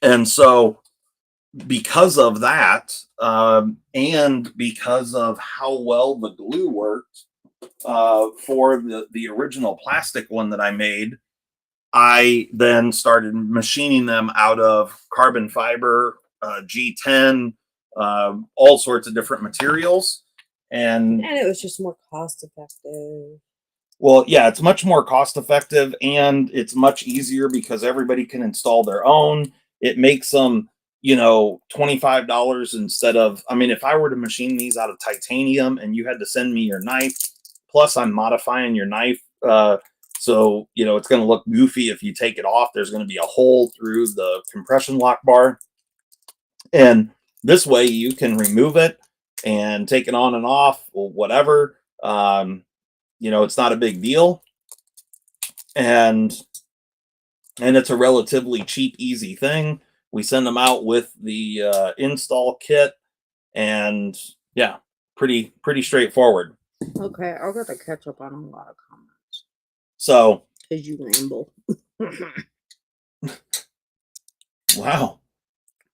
[SPEAKER 1] And so because of that, and because of how well the glue worked for the original plastic one that I made, I then started machining them out of carbon fiber, G10, all sorts of different materials. And
[SPEAKER 2] it was just more cost effective.
[SPEAKER 1] Well, yeah, it's much more cost effective, and it's much easier because everybody can install their own. It makes them, $25 instead of, I mean, if I were to machine these out of titanium and you had to send me your knife, plus I'm modifying your knife, so, it's going to look goofy if you take it off. There's going to be a hole through the compression lock bar. And this way you can remove it and take it on and off or whatever. It's not a big deal. And it's a relatively cheap, easy thing. We send them out with the install kit, and yeah, pretty straightforward.
[SPEAKER 2] Okay, I'll get to catch up on a lot of comments.
[SPEAKER 1] So,
[SPEAKER 2] because you ramble.
[SPEAKER 1] Wow.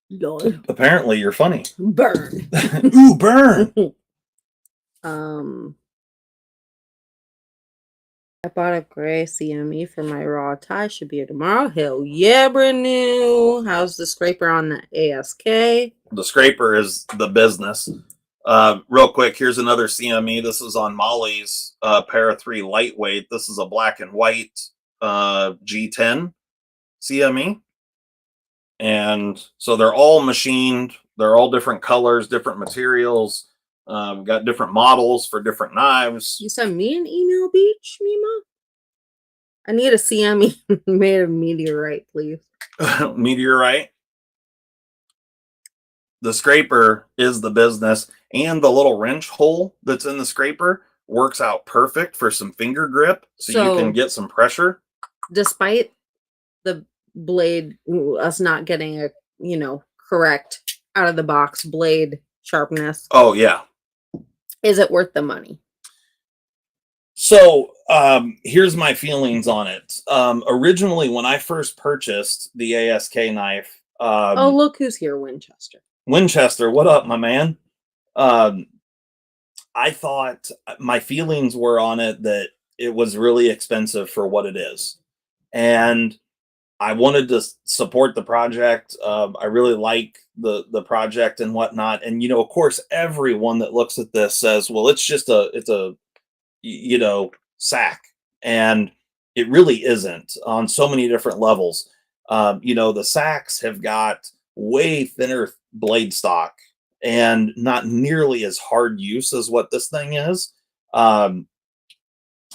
[SPEAKER 2] Lord.
[SPEAKER 1] Apparently you're funny.
[SPEAKER 2] Burn.
[SPEAKER 1] Ooh, burn.
[SPEAKER 2] I bought a gray CME for my raw tie. Should be here tomorrow. Hell yeah, brand new. How's the scraper on the ASK?
[SPEAKER 1] The scraper is the business. Real quick, here's another CME. This is on Molly's pair of three lightweight. This is a black and white G10 CME. And so they're all machined. They're all different colors, different materials. Got different models for different knives.
[SPEAKER 2] You sent me an email, Beach, Mima? I need a CME made of meteorite, please.
[SPEAKER 1] Meteorite. The scraper is the business, and the little wrench hole that's in the scraper works out perfect for some finger grip, so you can get some pressure. Despite
[SPEAKER 2] the blade, us not getting a correct out of the box blade sharpness.
[SPEAKER 1] Oh yeah.
[SPEAKER 2] Is it worth the money?
[SPEAKER 1] So here's my feelings on it. Originally, when I first purchased the ASK knife,
[SPEAKER 2] oh look who's here, Winchester.
[SPEAKER 1] Winchester, what up, my man? I thought my feelings were on it that it was really expensive for what it is, and I wanted to support the project. I really like the project and whatnot. And, of course, everyone that looks at this says, well, it's a sack. And it really isn't on so many different levels. The sacks have got way thinner blade stock and not nearly as hard use as what this thing is. Um,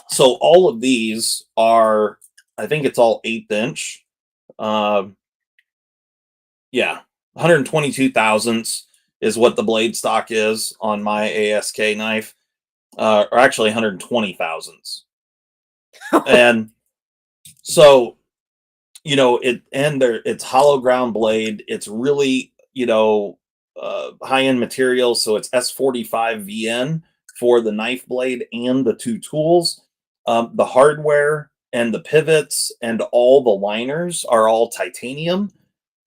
[SPEAKER 1] so all of these are, I think it's all 1/8 inch. Yeah, 122 thousandths is what the blade stock is on my ASK knife, or actually 120 thousandths. And so, it's hollow ground blade. It's really, high end material. So it's S45 VN for the knife blade and the two tools. The hardware and the pivots and all the liners are all titanium.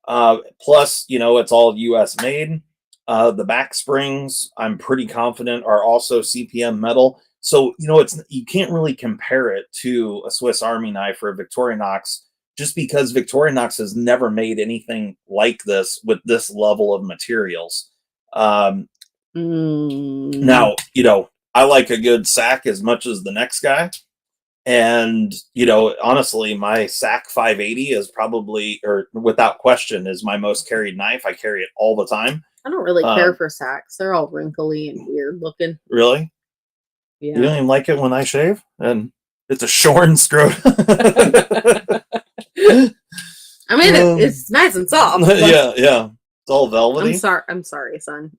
[SPEAKER 1] Plus, it's all US made. The back springs, I'm pretty confident, are also CPM metal. So, you can't really compare it to a Swiss Army knife or a Victorinox just because Victorinox has never made anything like this with this level of materials. Now, I like a good sack as much as the next guy. And, honestly, my SAC 580 is probably, or without question, is my most carried knife. I carry it all the time.
[SPEAKER 2] I don't really care for sacks. They're all wrinkly and weird looking.
[SPEAKER 1] Really?
[SPEAKER 2] Yeah.
[SPEAKER 1] You don't even like it when I shave? And it's a shorn scrotum.
[SPEAKER 2] I mean, it's nice and soft.
[SPEAKER 1] Yeah. It's all velvety.
[SPEAKER 2] I'm sorry, son.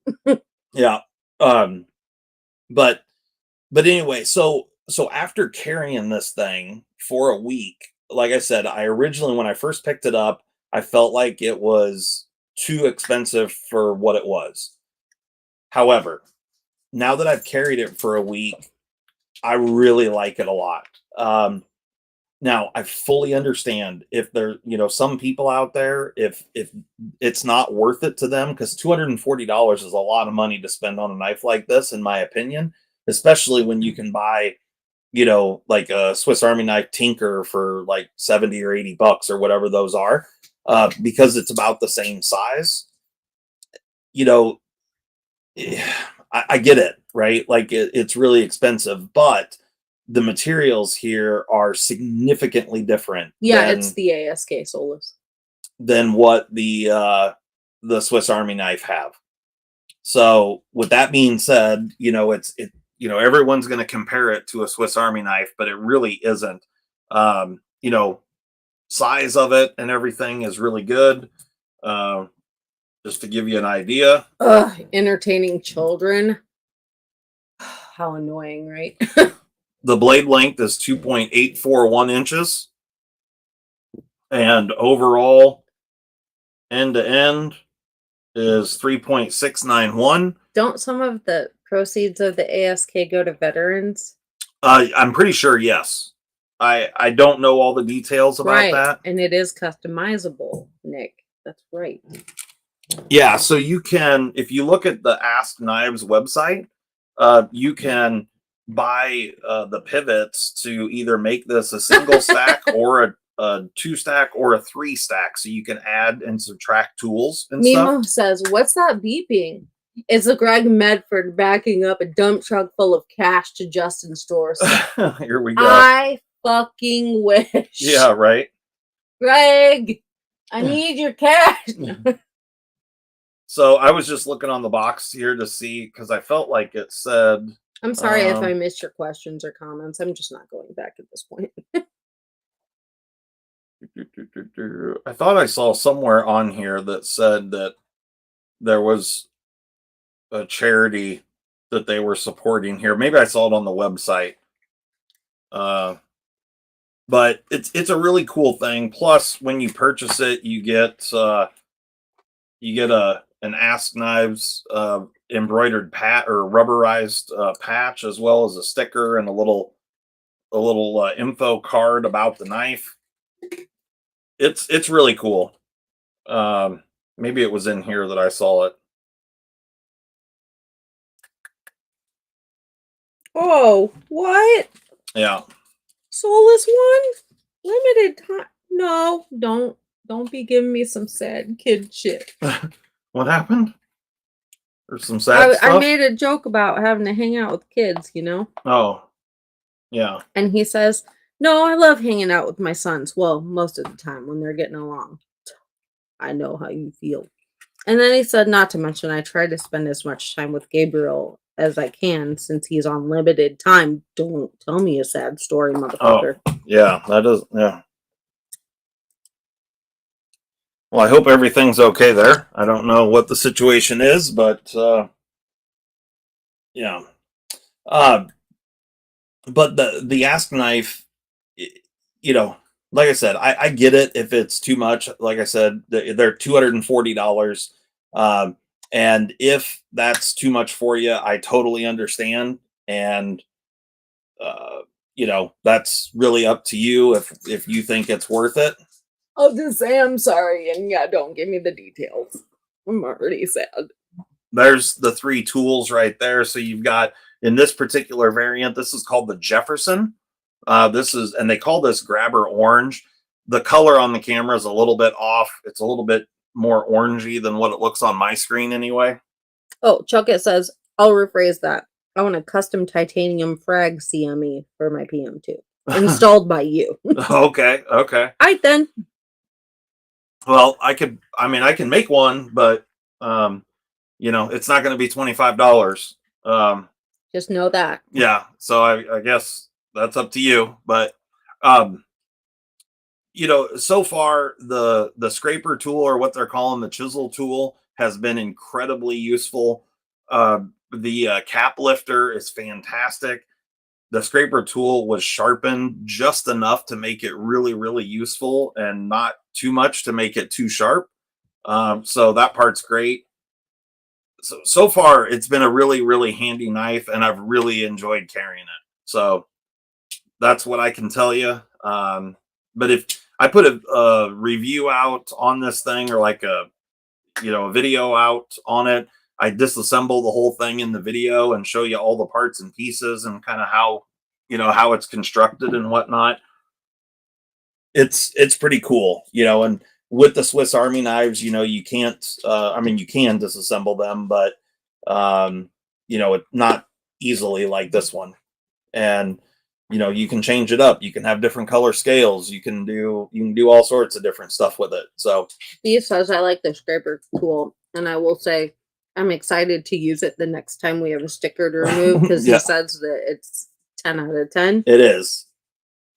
[SPEAKER 1] Yeah. But anyway, so after carrying this thing for a week, like I said, I originally, when I first picked it up, I felt like it was too expensive for what it was. However, now that I've carried it for a week, I really like it a lot. Now I fully understand if there, some people out there, if it's not worth it to them, because $240 is a lot of money to spend on a knife like this, in my opinion, especially when you can buy, like a Swiss Army knife Tinker for like 70 or 80 bucks or whatever those are, because it's about the same size. I get it, right? Like it's really expensive, but the materials here are significantly different.
[SPEAKER 2] Yeah, it's the ASK Solus
[SPEAKER 1] than what the Swiss Army knife have. So with that being said, everyone's going to compare it to a Swiss Army knife, but it really isn't. Size of it and everything is really good. Just to give you an idea.
[SPEAKER 2] Entertaining children. How annoying, right?
[SPEAKER 1] The blade length is 2.841 inches. And overall, end to end, is 3.691.
[SPEAKER 2] Don't some of the proceeds of the ASK go to veterans?
[SPEAKER 1] I'm pretty sure, yes. I don't know all the details about that.
[SPEAKER 2] And it is customizable, Nick. That's right.
[SPEAKER 1] Yeah, so you can, if you look at the Ask Knives website, you can buy the pivots to either make this a single stack or a 2-stack or a 3-stack, so you can add and subtract tools and
[SPEAKER 2] Nemo
[SPEAKER 1] stuff.
[SPEAKER 2] says, "What's that beeping?" It's a Greg Medford backing up a dump truck full of cash to Justin's store.
[SPEAKER 1] Here we go.
[SPEAKER 2] I fucking wish.
[SPEAKER 1] Yeah, right.
[SPEAKER 2] Greg, I need your cash.
[SPEAKER 1] So I was just looking on the box here to see, because I felt like it said.
[SPEAKER 2] I'm sorry if I missed your questions or comments. I'm just not going back at this point.
[SPEAKER 1] I thought I saw somewhere on here that said that there was a charity that they were supporting here. Maybe I saw it on the website. But it's a really cool thing. Plus, when you purchase it, you get an Ask Knives embroidered or rubberized patch, as well as a sticker and a little info card about the knife. It's really cool. Maybe it was in here that I saw it.
[SPEAKER 2] Oh, what?
[SPEAKER 1] Yeah.
[SPEAKER 2] Soulless one? Limited time? No, don't be giving me some sad kid shit.
[SPEAKER 1] What happened? Or some sad stuff?
[SPEAKER 2] I made a joke about having to hang out with kids,
[SPEAKER 1] Oh, yeah.
[SPEAKER 2] And he says, "No, I love hanging out with my sons." Well, most of the time when they're getting along. I know how you feel. And then he said, not to mention, I try to spend as much time with Gabriel as I can since he's on limited time. Don't tell me a sad story, motherfucker.
[SPEAKER 1] Oh, yeah, that is, yeah. Well, I hope everything's okay there. I don't know what the situation is, but yeah. Uh, but the ask knife, you know, like I said, I get it if it's too much. Like I said, they're $240. And if that's too much for you, I totally understand. And uh, that's really up to you if you think it's worth it.
[SPEAKER 2] I'll just say I'm sorry, and yeah, don't give me the details. I'm already sad.
[SPEAKER 1] There's the three tools right there. So you've got, in this particular variant, this is called the Jefferson. And they call this grabber orange. The color on the camera is a little bit off. It's a little bit more orangey than what it looks on my screen anyway.
[SPEAKER 2] Oh, Chuckett says, I'll rephrase that. I want a custom titanium frag CME for my PM2. Installed by you.
[SPEAKER 1] Okay.
[SPEAKER 2] All right, then.
[SPEAKER 1] Well, I can make one, but it's not going to be $25.
[SPEAKER 2] Just know that.
[SPEAKER 1] Yeah. So I guess that's up to you. But um, so far the scraper tool, or what they're calling the chisel tool, has been incredibly useful. The cap lifter is fantastic. The scraper tool was sharpened just enough to make it really, really useful, and not too much to make it too sharp. So that part's great. So far, it's been a really, really handy knife, and I've really enjoyed carrying it. So that's what I can tell you. But if I put a review out on this thing, or like a video out on it, I disassemble the whole thing in the video and show you all the parts and pieces and kind of how it's constructed and whatnot. It's pretty cool, and with the Swiss Army knives, you can't, you can disassemble them, but it not easily like this one. And you can change it up. You can have different color scales. You can do all sorts of different stuff with it. So
[SPEAKER 2] Steve says I like the scraper tool, and I will say I'm excited to use it the next time we have a sticker to remove, because
[SPEAKER 1] Yeah.
[SPEAKER 2] he says that it's 10 out of 10.
[SPEAKER 1] It is.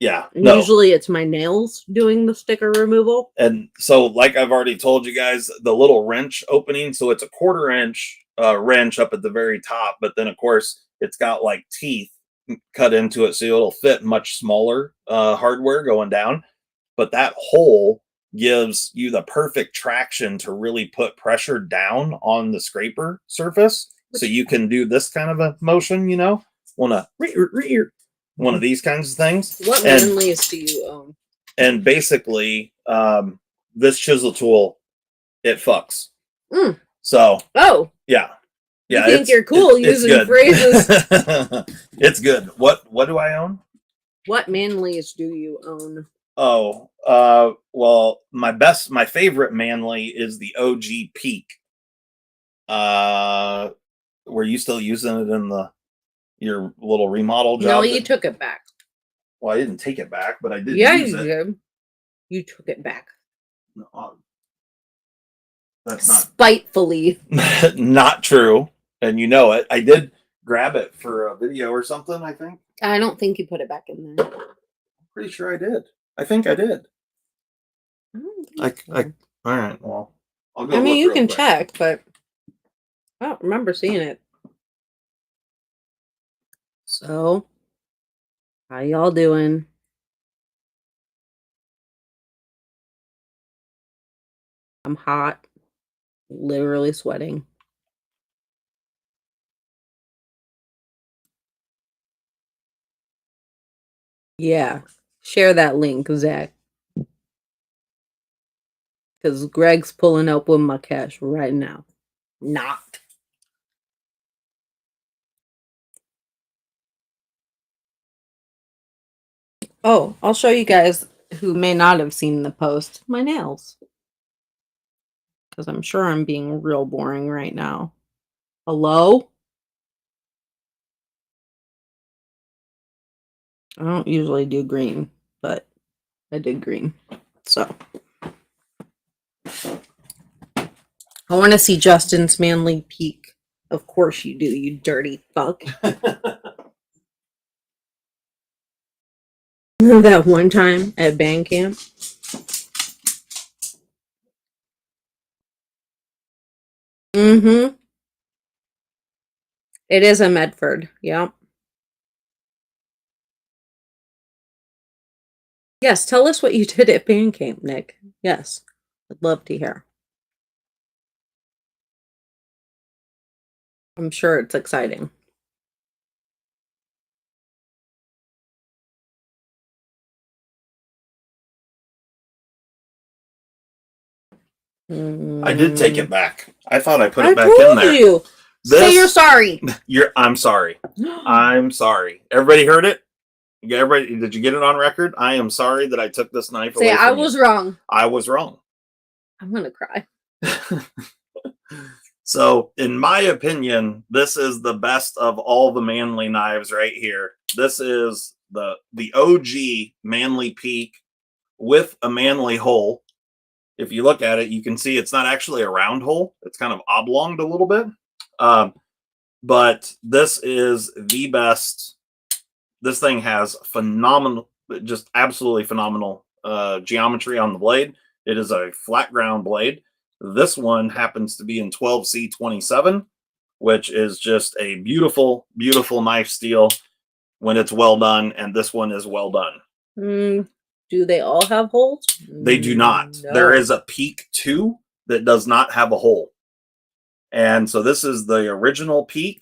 [SPEAKER 1] Yeah.
[SPEAKER 2] No. Usually it's my nails doing the sticker removal.
[SPEAKER 1] And so, like I've already told you guys, the little wrench opening, so it's a 1/4 inch wrench up at the very top, but then of course it's got like teeth cut into it, so it'll fit much smaller hardware going down. But that hole gives you the perfect traction to really put pressure down on the scraper surface. So you can do this kind of a motion, one of these kinds of things.
[SPEAKER 2] What Manleys do you own?
[SPEAKER 1] And basically, this chisel tool, it fucks. So, yeah.
[SPEAKER 2] You think you're cool using phrases.
[SPEAKER 1] It's good. What do I own?
[SPEAKER 2] What Manleys do you own?
[SPEAKER 1] Oh, well, my favorite Manly is the OG Peak. Were you still using it in your little remodel job?
[SPEAKER 2] No, you took it back.
[SPEAKER 1] Well, I didn't take it back, but I did.
[SPEAKER 2] Yeah, you did. You took it back.
[SPEAKER 1] No, that's
[SPEAKER 2] not spitefully.
[SPEAKER 1] Not true, and you know it. I did grab it for a video or something, I think.
[SPEAKER 2] I don't think you put it back in there.
[SPEAKER 1] I'm pretty sure I did. I think I did. All right. Well, I'll go.
[SPEAKER 2] I mean, you can check, but I don't remember seeing it. So, how y'all doing? I'm hot, literally sweating. Yeah, share that link, Zach. Because Greg's pulling up with my cash right now. Not. Oh, I'll show you guys who may not have seen the post, my nails. Because I'm sure I'm being real boring right now. Hello? I don't usually do green, but I did green. So. I want to see Justin's manly peak. Of course you do, you dirty fuck. That one time at band camp. Mm-hmm. It is a Medford. Yep. Yes, tell us what you did at band camp, Nick. Yes. I'd love to hear. I'm sure it's exciting.
[SPEAKER 1] I did take it back. I thought I put it back
[SPEAKER 2] told
[SPEAKER 1] in there.
[SPEAKER 2] You. Say you're sorry.
[SPEAKER 1] I'm sorry. I'm sorry. Everybody heard it? Everybody, did you get it on record? I am sorry that I took this knife away
[SPEAKER 2] Say
[SPEAKER 1] from
[SPEAKER 2] I
[SPEAKER 1] you.
[SPEAKER 2] was wrong.
[SPEAKER 1] I was wrong.
[SPEAKER 2] I'm gonna cry.
[SPEAKER 1] So, in my opinion, this is the best of all the manly knives right here. This is the OG manly peak with a manly hole. If you look at it, you can see it's not actually a round hole. It's kind of oblonged a little bit. But this is the best. This thing has phenomenal, just absolutely phenomenal geometry on the blade. It is a flat ground blade. This one happens to be in 12C27, which is just a beautiful, beautiful knife steel when it's well done. And this one is well done.
[SPEAKER 2] Do they all have holes?
[SPEAKER 1] They do not.
[SPEAKER 2] No.
[SPEAKER 1] There is a Peak 2 that does not have a hole. And so this is the original Peak,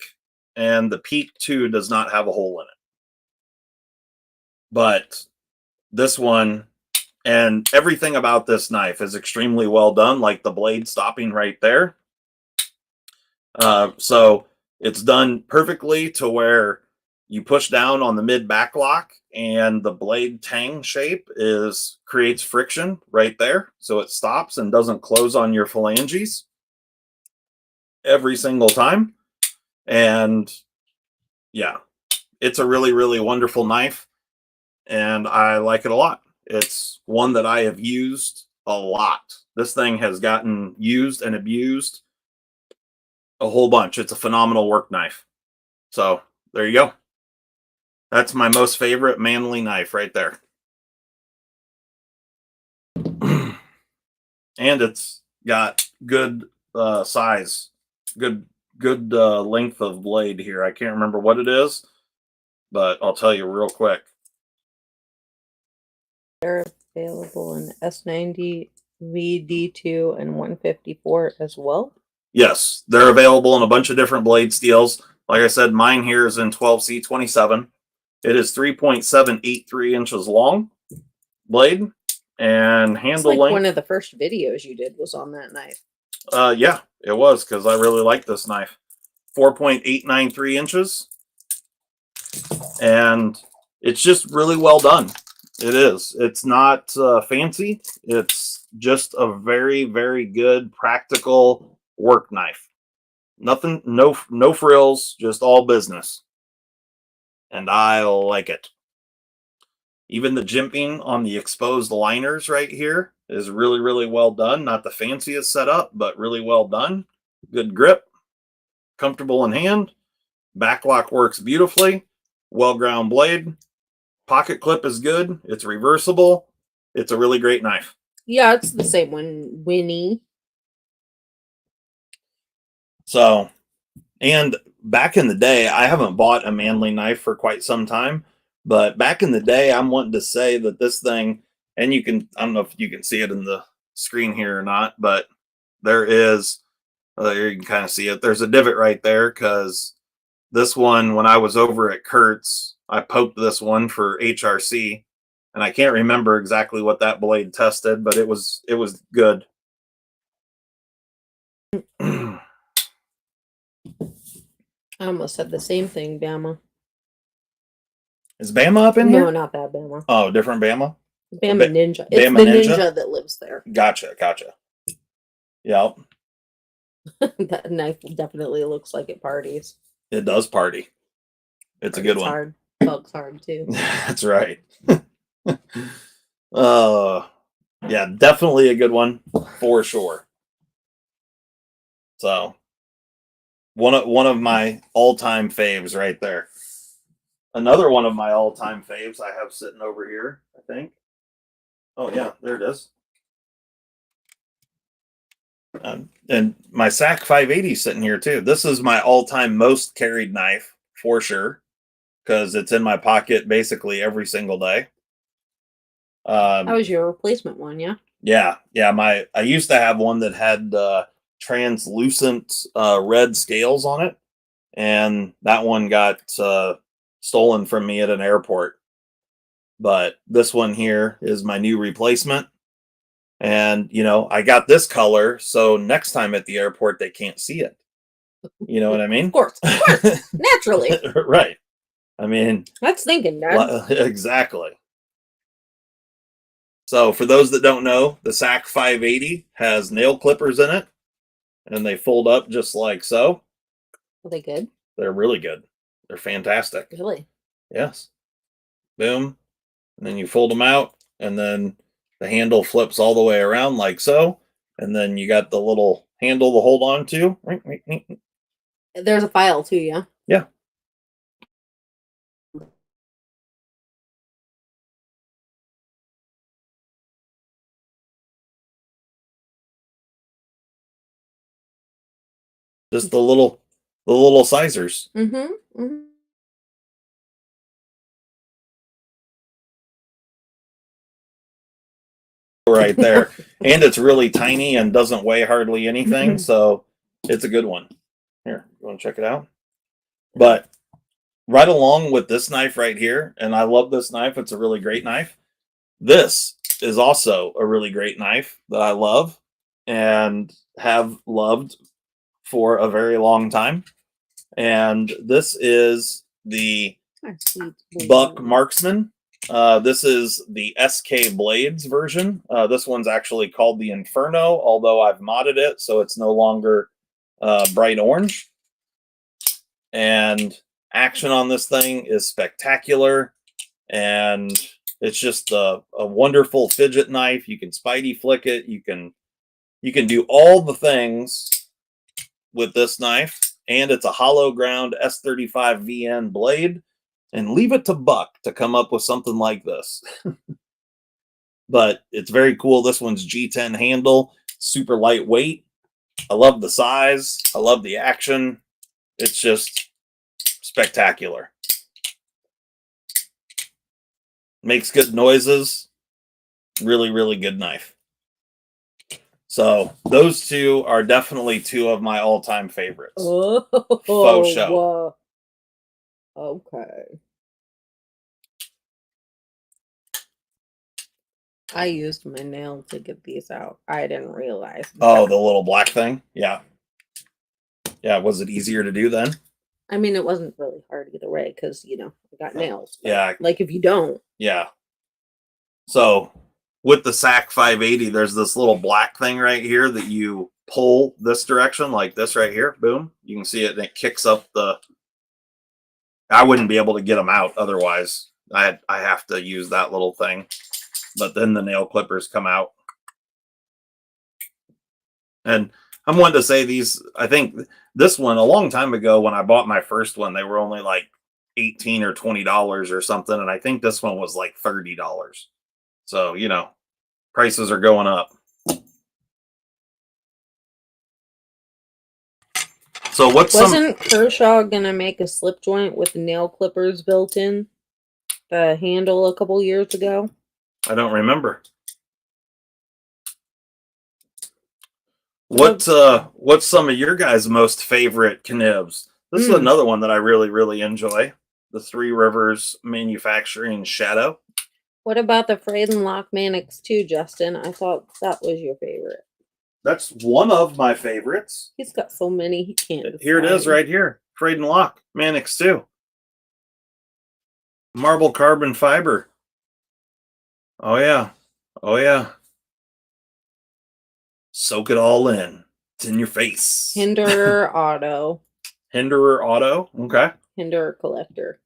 [SPEAKER 1] and the Peak 2 does not have a hole in it. But this one, and everything about this knife is extremely well done, like the blade stopping right there. So it's done perfectly to where you push down on the mid back lock and the blade tang shape creates friction right there. So it stops and doesn't close on your phalanges every single time. And yeah, it's a really, really wonderful knife. And I like it a lot. It's one that I have used a lot. This thing has gotten used and abused a whole bunch. It's a phenomenal work knife. So there you go. That's my most favorite manly knife right there. And it's got good size, good length of blade here. I can't remember what it is, but I'll tell you real quick.
[SPEAKER 2] They're available in S90, VD2, and 154 as well.
[SPEAKER 1] Yes, they're available in a bunch of different blade steels. Like I said, mine here is in 12C27. It is 3.783 inches long blade, and handle length.
[SPEAKER 2] One of the first videos you did was on that knife.
[SPEAKER 1] Yeah, it was, because I really like this knife. 4.893 inches, and it's just really well done. It is. It's not fancy. It's just a very, very good practical work knife. Nothing, no frills, just all business. And I like it. Even the jimping on the exposed liners right here is really, really well done. Not the fanciest setup, but really well done. Good grip, comfortable in hand. Backlock works beautifully. Well ground blade. Pocket clip is good. It's reversible. It's a really great knife.
[SPEAKER 2] Yeah, it's the same one, Winnie.
[SPEAKER 1] So, and back in the day, I haven't bought a manly knife for quite some time, but back in the day, I'm wanting to say that this thing, and I don't know if you can see it in the screen here or not, but there is, you can kind of see it. There's a divot right there, because this one, when I was over at Kurt's, I poked this one for HRC, and I can't remember exactly what that blade tested, but it was good.
[SPEAKER 2] I almost said the same thing, Bama.
[SPEAKER 1] Is Bama up in here?
[SPEAKER 2] No, not that Bama.
[SPEAKER 1] Oh, different Bama?
[SPEAKER 2] Bama Ninja. It's
[SPEAKER 1] Bama
[SPEAKER 2] the
[SPEAKER 1] Ninja?
[SPEAKER 2] that lives there.
[SPEAKER 1] Gotcha. Yep.
[SPEAKER 2] That knife definitely looks like it parties.
[SPEAKER 1] It does party. It's a good one.
[SPEAKER 2] Hard. Bugs hard too.
[SPEAKER 1] That's right. Yeah, definitely a good one for sure. So one of my all-time faves right there. Another one of my all-time faves I have sitting over here, I think. Oh yeah, there it is. And my SAC 580 sitting here too. This is my all-time most carried knife for sure, because it's in my pocket basically every single day.
[SPEAKER 2] That was your replacement one, yeah?
[SPEAKER 1] Yeah. I used to have one that had translucent red scales on it, and that one got stolen from me at an airport. But this one here is my new replacement. And, I got this color, so next time at the airport, they can't see it. You know what I mean?
[SPEAKER 2] Of course. Naturally.
[SPEAKER 1] Right. I mean,
[SPEAKER 2] that's thinking, Dad.
[SPEAKER 1] Exactly. So, for those that don't know, the SAC 580 has nail clippers in it, and they fold up just like so.
[SPEAKER 2] Are they good?
[SPEAKER 1] They're really good. They're fantastic.
[SPEAKER 2] Really?
[SPEAKER 1] Yes. Boom. And then you fold them out, and then the handle flips all the way around like so. And then you got the little handle to hold on to.
[SPEAKER 2] There's a file too, yeah?
[SPEAKER 1] Yeah. Just the little sizers.
[SPEAKER 2] Mm-hmm. Mm-hmm.
[SPEAKER 1] Right there. And it's really tiny and doesn't weigh hardly anything, so it's a good one. Here, you want to check it out? But right along with this knife right here, and I love this knife, it's a really great knife. This is also a really great knife that I love and have loved for a very long time. And this is the Buck Marksman. This is the SK Blades version. This one's actually called the Inferno, although I've modded it so it's no longer bright orange. And action on this thing is spectacular, and it's just a wonderful fidget knife. You can Spidey flick it. You can do all the things with this knife, and it's a hollow ground S35 VN blade. And leave it to Buck to come up with something like this. But it's very cool. This one's G10 handle, super lightweight. I love the size. I love the action. It's just spectacular. Makes good noises. Really, really good knife. So those two are definitely two of my all-time favorites.
[SPEAKER 2] Oh,
[SPEAKER 1] faux show.
[SPEAKER 2] Okay. I used my nail to get these out. I didn't realize.
[SPEAKER 1] Oh, the little black thing? Yeah. Yeah, was it easier to do then?
[SPEAKER 2] I mean, it wasn't really hard either way because, I got nails.
[SPEAKER 1] Yeah.
[SPEAKER 2] Like if you don't.
[SPEAKER 1] Yeah. So with the SAC 580, there's this little black thing right here that you pull this direction, like this right here. Boom. You can see it, and it kicks up the... I wouldn't be able to get them out otherwise. I have to use that little thing. But then the nail clippers come out. And I'm wanting to say these, I think this one, a long time ago when I bought my first one, they were only like $18 or $20 or something. And I think this one was like $30. So, prices are going up. So
[SPEAKER 2] wasn't Kershaw gonna make a slip joint with nail clippers built in the handle a couple years ago?
[SPEAKER 1] I don't remember. What's some of your guys' most favorite Knibs? This is another one that I really, really enjoy. The Three Rivers Manufacturing Shadow.
[SPEAKER 2] What about the Friedenlock Mannix 2, Justin? I thought that was your favorite.
[SPEAKER 1] That's one of my favorites.
[SPEAKER 2] He's got so many he can't decide.
[SPEAKER 1] Here it is right here. Friedenlock Mannix 2. Marble carbon fiber. Oh, yeah. Oh, yeah. Soak it all in. It's in your face.
[SPEAKER 2] Hinderer Auto.
[SPEAKER 1] Hinderer Auto. Okay.
[SPEAKER 2] Hinderer Collector.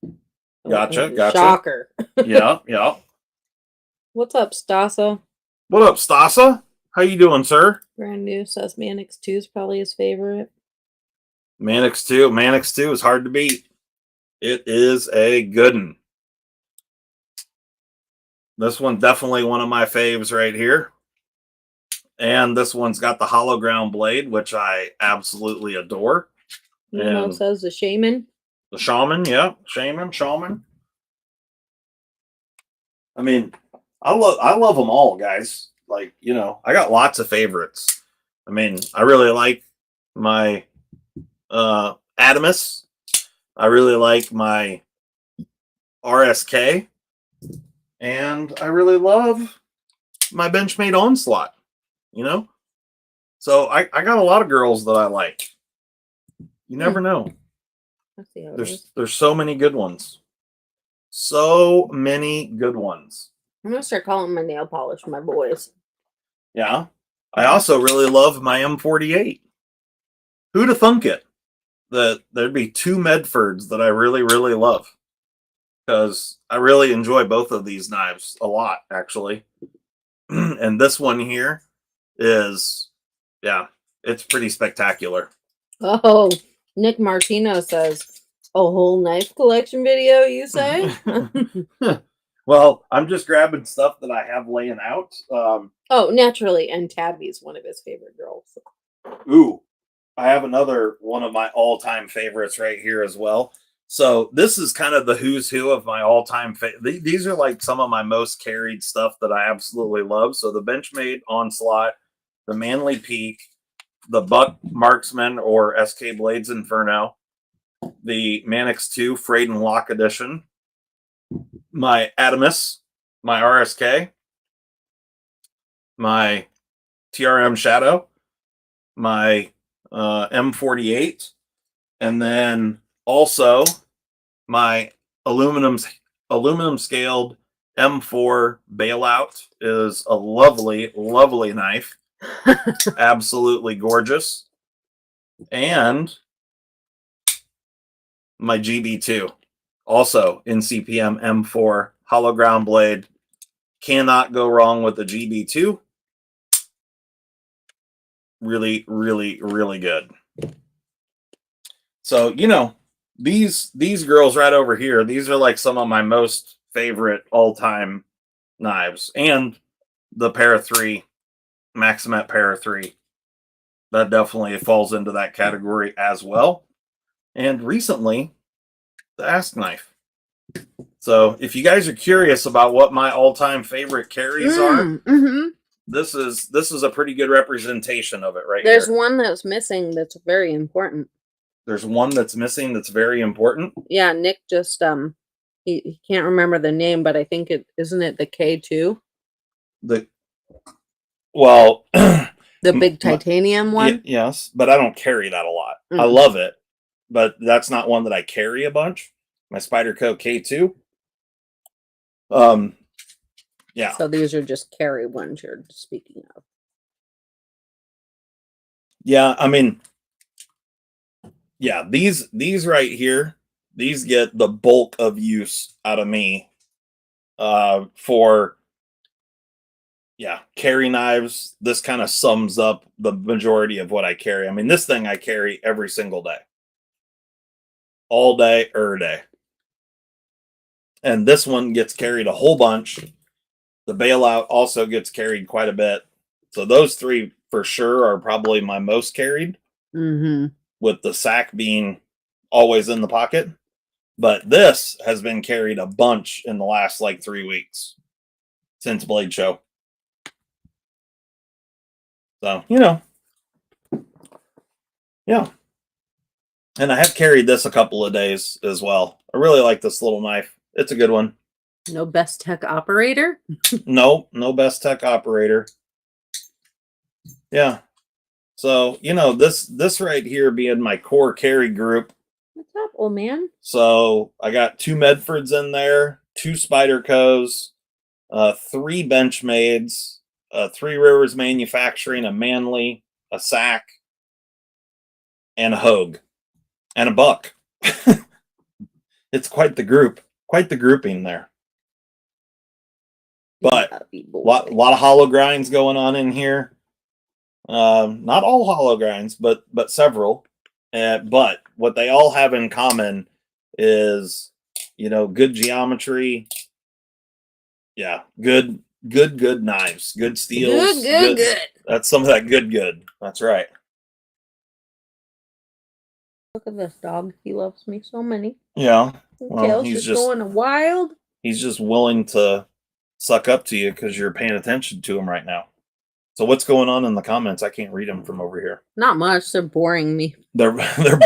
[SPEAKER 1] Gotcha.
[SPEAKER 2] Shocker.
[SPEAKER 1] Yeah.
[SPEAKER 2] What's up, Stasa?
[SPEAKER 1] What up, Stasa? How you doing, sir?
[SPEAKER 2] Brand new says Mannix 2 is probably his favorite.
[SPEAKER 1] Mannix 2. Mannix 2 is hard to beat. It is a good one. This one definitely one of my faves right here. And this one's got the hollow ground blade, which I absolutely adore.
[SPEAKER 2] Nemo says the Shaman.
[SPEAKER 1] The Shaman, yeah. Shaman. I mean, I love them all, guys. Like, you know, I got lots of favorites. I mean, I really like my Adamus. I really like my RSK. And I really love my Benchmade Onslaught, you know? So I got a lot of girls that I like. You never know. There's so many good ones. So many good ones.
[SPEAKER 2] I'm gonna start calling my nail polish my boys.
[SPEAKER 1] Yeah. I also really love my M48. Who'd have thunk it? That there'd be two Medfords that I really, really love. Because I really enjoy both of these knives a lot, actually. And this one here is, yeah, it's pretty spectacular.
[SPEAKER 2] Oh, Nick Martino says, a whole knife collection video, you say?
[SPEAKER 1] Well, I'm just grabbing stuff that I have laying out.
[SPEAKER 2] Oh, naturally. And Tabby's one of his favorite girls.
[SPEAKER 1] Ooh, I have another one of my all-time favorites right here as well. So this is kind of the who's who of my all-time favorite. These are like some of my most carried stuff that I absolutely love. So the Benchmade Onslaught, the Manly Peak, the Buck Marksman or SK Blades Inferno, the Mannix 2 Frayed and Lock Edition, my Adamus, my RSK, my TRM Shadow, my M48, and then also my aluminum scaled M4 Bailout is a lovely knife. Absolutely gorgeous. And my GB2, also in CPM M4 hollow ground blade. Cannot go wrong with the GB2. Really, really, really good. So, you know, these girls right over here, these are like some of my most favorite all-time knives. And the Para 3, Maximet Para 3. That definitely falls into that category as well. And recently, the Ask Knife. So if you guys are curious about what my all-time favorite carries are, this is a pretty good representation of it right
[SPEAKER 2] There's
[SPEAKER 1] here.
[SPEAKER 2] one that's missing that's very important.
[SPEAKER 1] There's one that's missing that's very important.
[SPEAKER 2] Yeah, Nick just he can't remember the name, but I think it isn't it the K2?
[SPEAKER 1] The
[SPEAKER 2] big titanium one?
[SPEAKER 1] Yes, but I don't carry that a lot. I love it, but that's not one that I carry a bunch. My Spyderco K2. Yeah.
[SPEAKER 2] So these are just carry ones you're speaking of.
[SPEAKER 1] Yeah, I mean, yeah, these right here, these get the bulk of use out of me for carry knives. This kind of sums up the majority of what I carry. I mean, this thing I carry every single day. All day, day. And this one gets carried a whole bunch. The Bailout also gets carried quite a bit. So those three for sure are probably my most carried. With the sack being always in the pocket. But this has been carried a bunch in the last like 3 weeks since Blade Show. So, you know. Yeah. And I have carried this a couple of days as well. I really like this little knife. It's a good one.
[SPEAKER 2] No Best Tech operator?
[SPEAKER 1] No Best Tech operator. Yeah. So, you know, this right here being my core carry group.
[SPEAKER 2] What's up, old man?
[SPEAKER 1] So I got 2 Medfords in there, 2 Spydercos, 3 Benchmades, 3 Rivers Manufacturing, a Manly, a Sack, and a Hogue, and a Buck. It's quite the group, quite the grouping there. But a lot of hollow grinds going on in here. Not all hollow grinds, but several. But what they all have in common is, good geometry. Yeah, good knives, good steels.
[SPEAKER 2] Good.
[SPEAKER 1] That's some of that good. That's right.
[SPEAKER 2] Look at this dog. He loves me so many.
[SPEAKER 1] Yeah. Well,
[SPEAKER 2] Tail's just going wild.
[SPEAKER 1] He's just willing to suck up to you because you're paying attention to him right now. So what's going on in the comments? I can't read them from over here.
[SPEAKER 2] Not much. They're boring me.
[SPEAKER 1] They're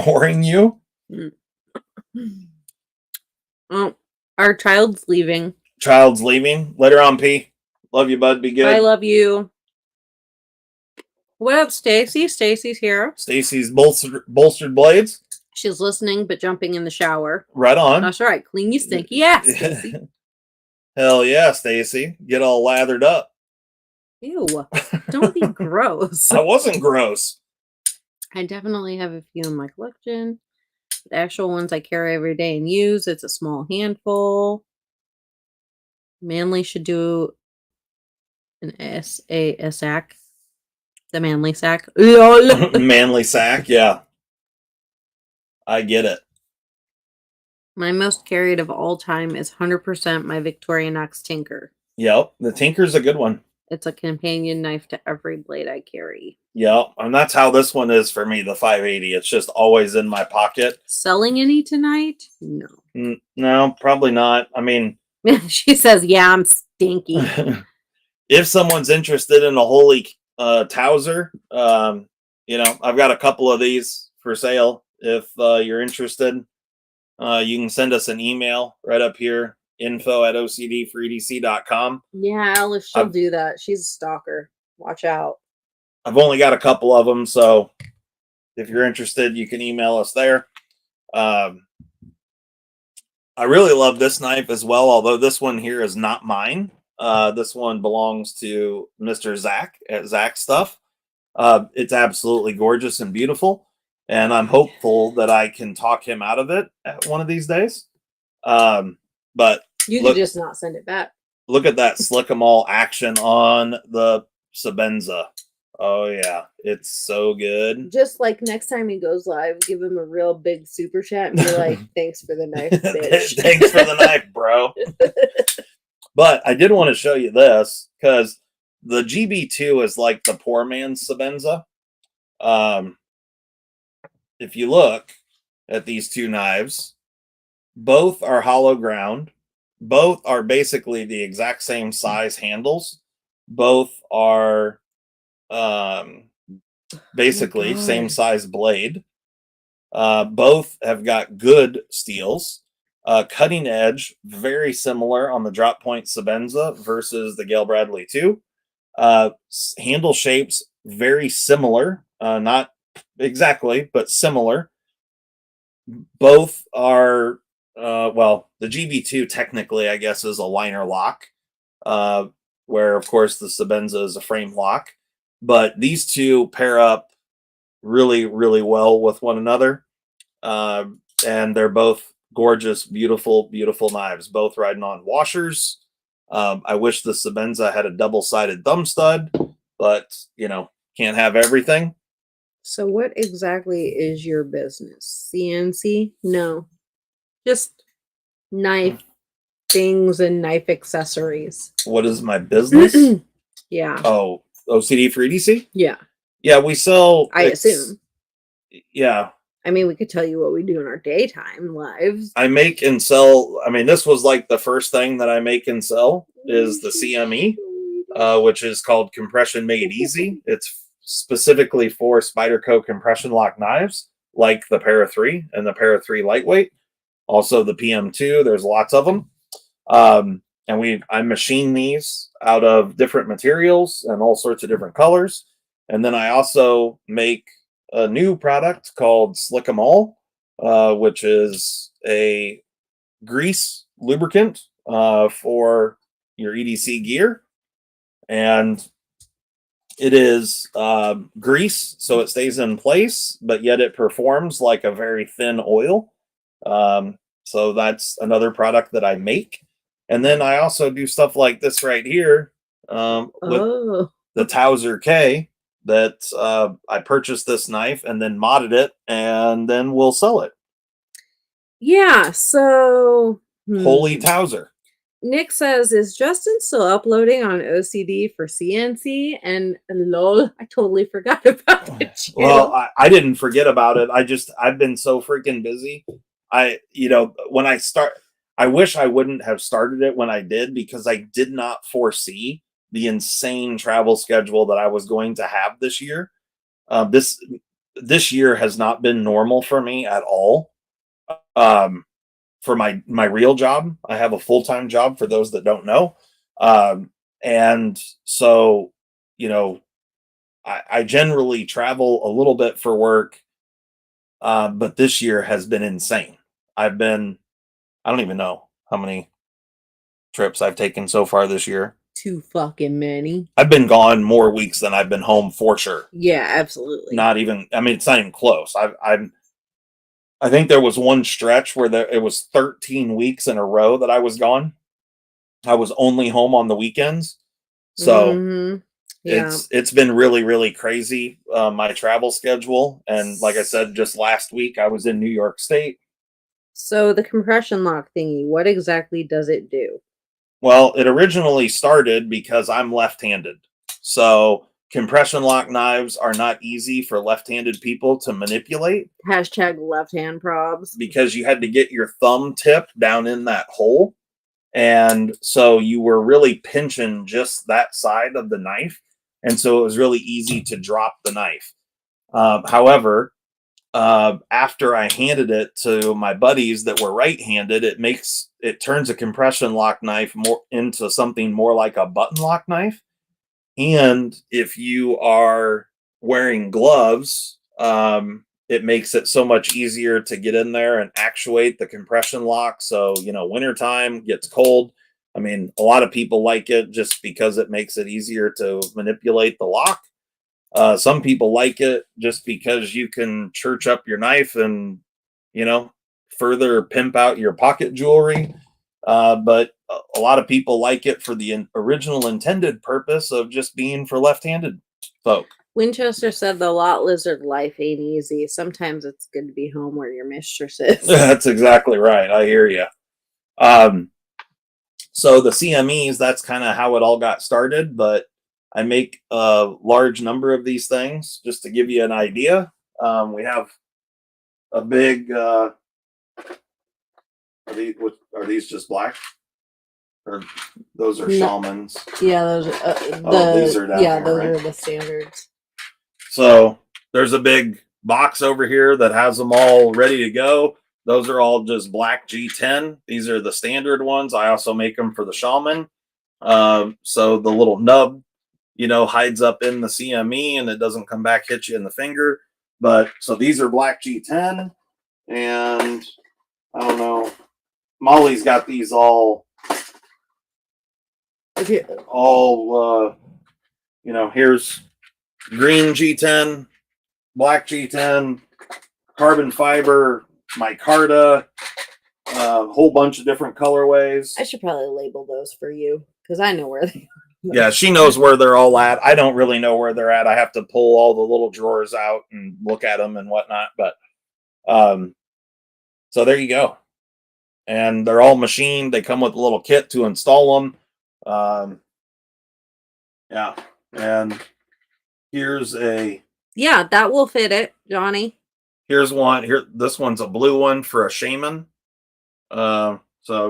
[SPEAKER 1] boring you?
[SPEAKER 2] Oh, our child's leaving.
[SPEAKER 1] Child's leaving. Later on, P. Love you, bud. Be good.
[SPEAKER 2] I love you. What up, Stacy? Stacy's here.
[SPEAKER 1] Stacy's bolstered blades.
[SPEAKER 2] She's listening but jumping in the shower.
[SPEAKER 1] Right on.
[SPEAKER 2] That's right. Clean you stinky ass, Stacy.
[SPEAKER 1] Hell yeah, Stacy. Get all lathered up.
[SPEAKER 2] Ew. Don't be gross.
[SPEAKER 1] I wasn't gross.
[SPEAKER 2] I definitely have a few in my collection. The actual ones I carry every day and use. It's a small handful. Manly should do a sack. The manly sack.
[SPEAKER 1] Manly sack, yeah. I get it.
[SPEAKER 2] My most carried of all time is 100% my Victorinox Tinker.
[SPEAKER 1] Yep, the Tinker's a good one.
[SPEAKER 2] It's a companion knife to every blade I carry.
[SPEAKER 1] Yep, and that's how this one is for me, the 580. It's just always in my pocket.
[SPEAKER 2] Selling any tonight? No.
[SPEAKER 1] No, probably not. I mean...
[SPEAKER 2] She says, yeah, I'm stinky.
[SPEAKER 1] If someone's interested in a holy Towser, I've got a couple of these for sale. If you're interested, you can send us an email right up here, info@ocd4edc.com.
[SPEAKER 2] Yeah, Alice, she'll do that. She's a stalker. Watch out.
[SPEAKER 1] I've only got a couple of them, so if you're interested, you can email us there. I really love this knife as well, although this one here is not mine. This one belongs to Mr. Zach at Zach Stuff. It's absolutely gorgeous and beautiful, and I'm hopeful that I can talk him out of it at one of these days. But
[SPEAKER 2] you can just not send it back.
[SPEAKER 1] Look at that slick 'em all action on the Sebenza. Oh yeah, it's so good.
[SPEAKER 2] Just like next time he goes live, give him a real big super chat and be like, "Thanks for the knife, bitch."
[SPEAKER 1] Thanks for the knife, bro. But I did want to show you this because the GB2 is like the poor man's Sebenza. If you look at these two knives, both are hollow ground. Both are basically the exact same size handles. Both are basically same size blade. Both have got good steels. Cutting edge, very similar on the drop point Sebenza versus the Gale Bradley 2. Handle shapes, very similar. Not exactly, but similar. Both are, the GB2 technically, I guess, is a liner lock, where, of course, the Sebenza is a frame lock. But these two pair up really, really well with one another. And they're both gorgeous, beautiful, beautiful knives, both riding on washers. I wish the Sebenza had a double-sided thumb stud, but, can't have everything.
[SPEAKER 2] So what exactly is your business? CNC? No. Just knife things and knife accessories.
[SPEAKER 1] What is my business?
[SPEAKER 2] Yeah.
[SPEAKER 1] Oh, OCD for EDC?
[SPEAKER 2] Yeah.
[SPEAKER 1] Yeah, we sell...
[SPEAKER 2] I assume.
[SPEAKER 1] Yeah.
[SPEAKER 2] I mean, we could tell you what we do in our daytime lives.
[SPEAKER 1] I make and sell... I mean, this was like the first thing that I make and sell is the CME, which is called Compression Made Easy. It's specifically for Spyderco compression lock knives, like the Para 3 and the Para 3 Lightweight. Also the PM2, there's lots of them. And I machine these out of different materials and all sorts of different colors. And then I also make a new product called Slick 'em All, which is a grease lubricant for your EDC gear. And it is grease, so it stays in place, but yet it performs like a very thin oil. So that's another product that I make. And then I also do stuff like this right here with the Towser K that I purchased this knife and then modded it, and then we'll sell it.
[SPEAKER 2] Yeah, so
[SPEAKER 1] Holy Towser.
[SPEAKER 2] Nick says, is Justin still uploading on OCD for CNC? And lol, I totally forgot about it.
[SPEAKER 1] Well, I didn't forget about it. I've been so freaking busy. When I wish I wouldn't have started it when I did, because I did not foresee the insane travel schedule that I was going to have this year. This year has not been normal for me at all. For my real job, I have a full-time job, for those that don't know. And so, I generally travel a little bit for work, but this year has been insane. I don't even know how many trips I've taken so far this year.
[SPEAKER 2] Too fucking many.
[SPEAKER 1] I've been gone more weeks than I've been home, for sure.
[SPEAKER 2] Yeah, absolutely.
[SPEAKER 1] It's not even close. I think there was one stretch where it was 13 weeks in a row that I was gone. I was only home on the weekends. So
[SPEAKER 2] yeah,
[SPEAKER 1] it's been really, really crazy, my travel schedule. And like I said, just last week I was in New York State.
[SPEAKER 2] So the compression lock thingy, what exactly does it do?
[SPEAKER 1] Well, it originally started because I'm left-handed. So compression lock knives are not easy for left-handed people to manipulate.
[SPEAKER 2] Hashtag left hand probs.
[SPEAKER 1] Because you had to get your thumb tip down in that hole. And so you were really pinching just that side of the knife. And so it was really easy to drop the knife. However, after I handed it to my buddies that were right-handed, it turns a compression lock knife more into something more like a button lock knife. And if you are wearing gloves, it makes it so much easier to get in there and actuate the compression lock. So, wintertime gets cold. I mean, a lot of people like it just because it makes it easier to manipulate the lock. Some people like it just because you can church up your knife and, further pimp out your pocket jewelry. But a lot of people like it for the original intended purpose of just being for left-handed folk.
[SPEAKER 2] Winchester said the lot lizard life ain't easy. Sometimes it's good to be home where your mistress is.
[SPEAKER 1] That's exactly right. I hear you. So the CMEs, that's kind of how it all got started, but I make a large number of these things just to give you an idea. We have a big, are these just black? Or those are shamans?
[SPEAKER 2] Yeah, those
[SPEAKER 1] these are down here,
[SPEAKER 2] those
[SPEAKER 1] right?
[SPEAKER 2] are the standards.
[SPEAKER 1] So there's a big box over here that has them all ready to go. Those are all just black G10. These are the standard ones. I also make them for the shaman. So the little nub, hides up in the CME and it doesn't come back, hit you in the finger. But so these are black G10. And I don't know, Molly's got these all, here's green G10, black G10, carbon fiber, micarta, a whole bunch of different colorways.
[SPEAKER 2] I should probably label those for you because I know where they are.
[SPEAKER 1] Yeah, she knows where they're all at. I don't really know where they're at. I have to pull all the little drawers out and look at them and whatnot. But so there you go. And they're all machined. They come with a little kit to install them. Yeah. And here's
[SPEAKER 2] that will fit it, Johnny.
[SPEAKER 1] Here's one here. This one's a blue one for a shaman. So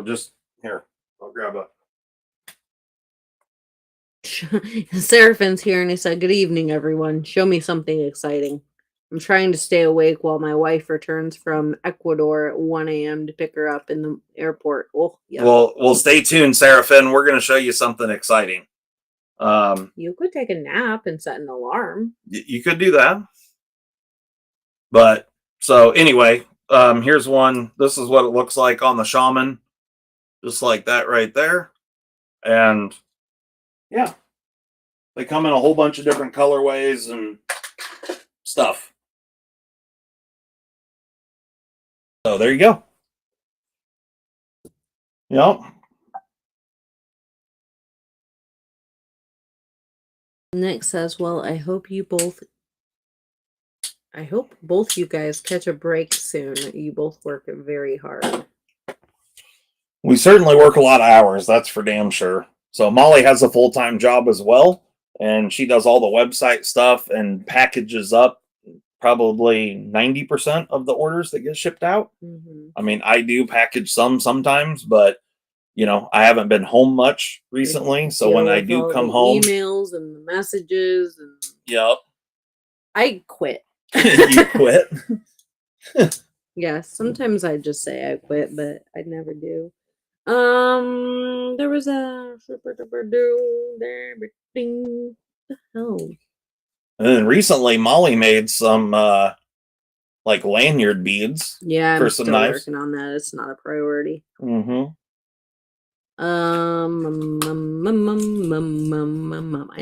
[SPEAKER 1] just here, I'll grab a.
[SPEAKER 2] Seraphin's here and he said, "Good evening, everyone. Show me something exciting. I'm trying to stay awake while my wife returns from Ecuador at 1 a.m. to pick her up in the airport." Oh, yeah.
[SPEAKER 1] Well, stay tuned, Seraphin. We're going to show you something exciting.
[SPEAKER 2] You could take a nap and set an alarm.
[SPEAKER 1] You could do that. But so anyway, here's one. This is what it looks like on the shaman. Just like that right there. And yeah, they come in a whole bunch of different colorways and stuff. So there you go. Yep.
[SPEAKER 2] Nick says, well, I hope both you guys catch a break soon. You both work very hard.
[SPEAKER 1] We certainly work a lot of hours, that's for damn sure. So Molly has a full-time job as well, and she does all the website stuff and packages up probably 90% of the orders that get shipped out.
[SPEAKER 2] Mm-hmm.
[SPEAKER 1] I mean, I do package some sometimes, but I haven't been home much recently. So when I do come home,
[SPEAKER 2] emails and the messages and
[SPEAKER 1] yep.
[SPEAKER 2] I quit.
[SPEAKER 1] You quit?
[SPEAKER 2] Yeah, sometimes I just say I quit, but I never do. There was a super duper do there, but ding. What the hell?
[SPEAKER 1] And then recently, Molly made some like lanyard beads.
[SPEAKER 2] Yeah, I'm
[SPEAKER 1] for some
[SPEAKER 2] still
[SPEAKER 1] knives.
[SPEAKER 2] working on that. It's not a priority.
[SPEAKER 1] Mm-hmm.
[SPEAKER 2] I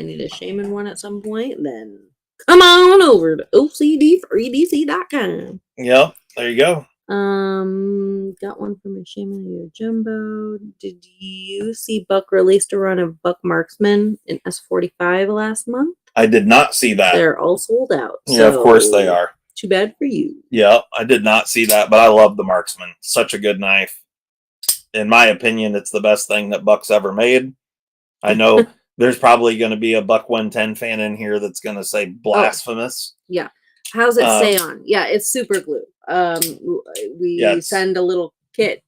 [SPEAKER 2] need a shaman one at some point. Then come on over to OCD3DC.com.
[SPEAKER 1] Yep, there you go.
[SPEAKER 2] Got one from a shaman your jumbo. Did you see Buck released a run of Buck Marksman in S45 last month?
[SPEAKER 1] I did not see that.
[SPEAKER 2] They're all sold out.
[SPEAKER 1] Yeah, of course they are.
[SPEAKER 2] Too bad for you.
[SPEAKER 1] Yep, I did not see that, but I love the Marksman. Such a good knife. In my opinion, it's the best thing that Buck's ever made. I know there's probably going to be a Buck 110 fan in here that's going to say blasphemous.
[SPEAKER 2] Oh, yeah. How's it stay on? Yeah, it's super glue. We send a little kit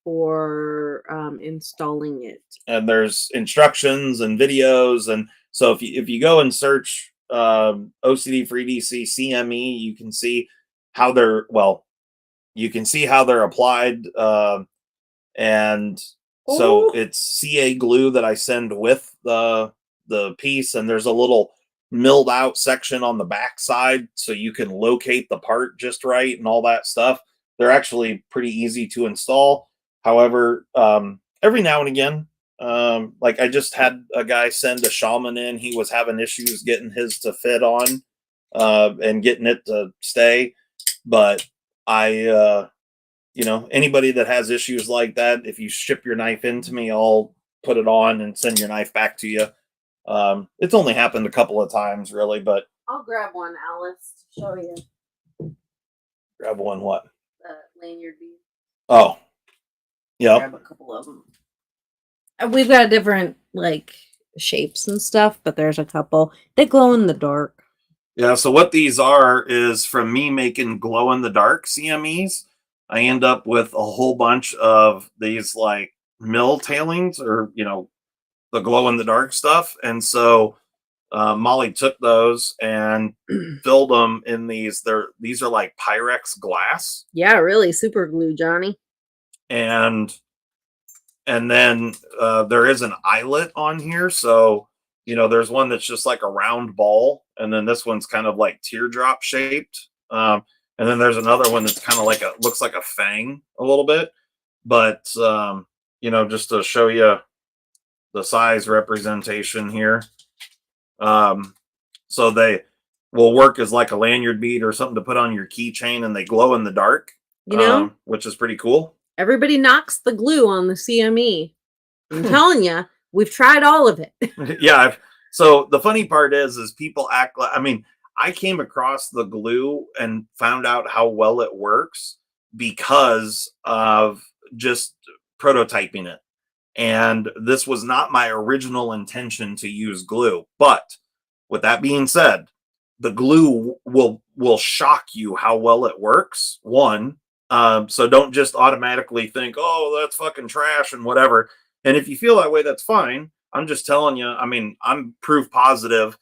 [SPEAKER 2] for installing it.
[SPEAKER 1] And there's instructions and videos. And so if you go and search OCD for EDC CME, you can see how they're applied. And so it's CA glue that I send with the piece, and there's a little milled out section on the back side so you can locate the part just right and all that stuff. They're actually pretty easy to install. However, every now and again, like I just had a guy send a shaman in. He was having issues getting his to fit on and getting it to stay. But anybody that has issues like that, if you ship your knife into me, I'll put it on and send your knife back to you. It's only happened a couple of times, really, but
[SPEAKER 2] I'll grab one, Alice, to show you.
[SPEAKER 1] Grab one what?
[SPEAKER 2] The lanyard bead.
[SPEAKER 1] Oh, yeah.
[SPEAKER 2] Grab a couple of them. We've got different shapes and stuff, but there's a couple. They glow in the dark.
[SPEAKER 1] Yeah. So what these are is from me making glow in the dark CMEs. I end up with a whole bunch of these like mill tailings or the glow in the dark stuff, and so Molly took those and filled them in these. These are like Pyrex glass.
[SPEAKER 2] Yeah, really super glue, Johnny.
[SPEAKER 1] And then there is an eyelet on here, so there's one that's just like a round ball, and then this one's kind of like teardrop shaped. And then there's another one that's kind of like looks like a fang a little bit, but just to show you the size representation here. So they will work as like a lanyard bead or something to put on your keychain, and they glow in the dark, which is pretty cool.
[SPEAKER 2] Everybody knocks the glue on the CME. I'm telling you, we've tried all of it.
[SPEAKER 1] Yeah. So the funny part is people act like, I came across the glue and found out how well it works because of just prototyping it. And this was not my original intention to use glue. But with that being said, the glue will shock you how well it works. One, so don't just automatically think, oh, that's fucking trash and whatever. And if you feel that way, that's fine. I'm just telling you, I'm proof positive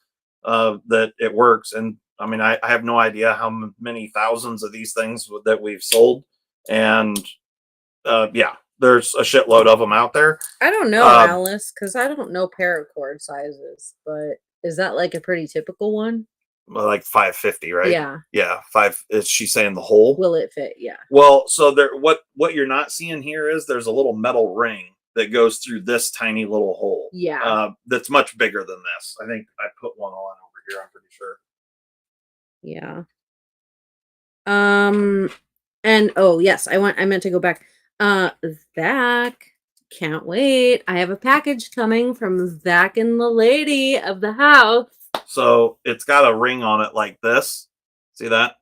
[SPEAKER 1] that it works. And I have no idea how many thousands of these things that we've sold. And yeah, there's a shitload of them out there.
[SPEAKER 2] I don't know, Alice, because I don't know paracord sizes, but is that like a pretty typical one?
[SPEAKER 1] Like 550, right?
[SPEAKER 2] Yeah.
[SPEAKER 1] Yeah, 5. Is she saying the hole?
[SPEAKER 2] Will it fit? Yeah.
[SPEAKER 1] Well, so there, what you're not seeing here is there's a little metal ring that goes through this tiny little hole.
[SPEAKER 2] Yeah.
[SPEAKER 1] That's much bigger than this. I think I put one on over here. I'm pretty sure.
[SPEAKER 2] Yeah. And oh yes, I meant to go back. Zach Can't wait. I have a package coming from Zach and the lady of the house.
[SPEAKER 1] So it's got a ring on it like this. See that?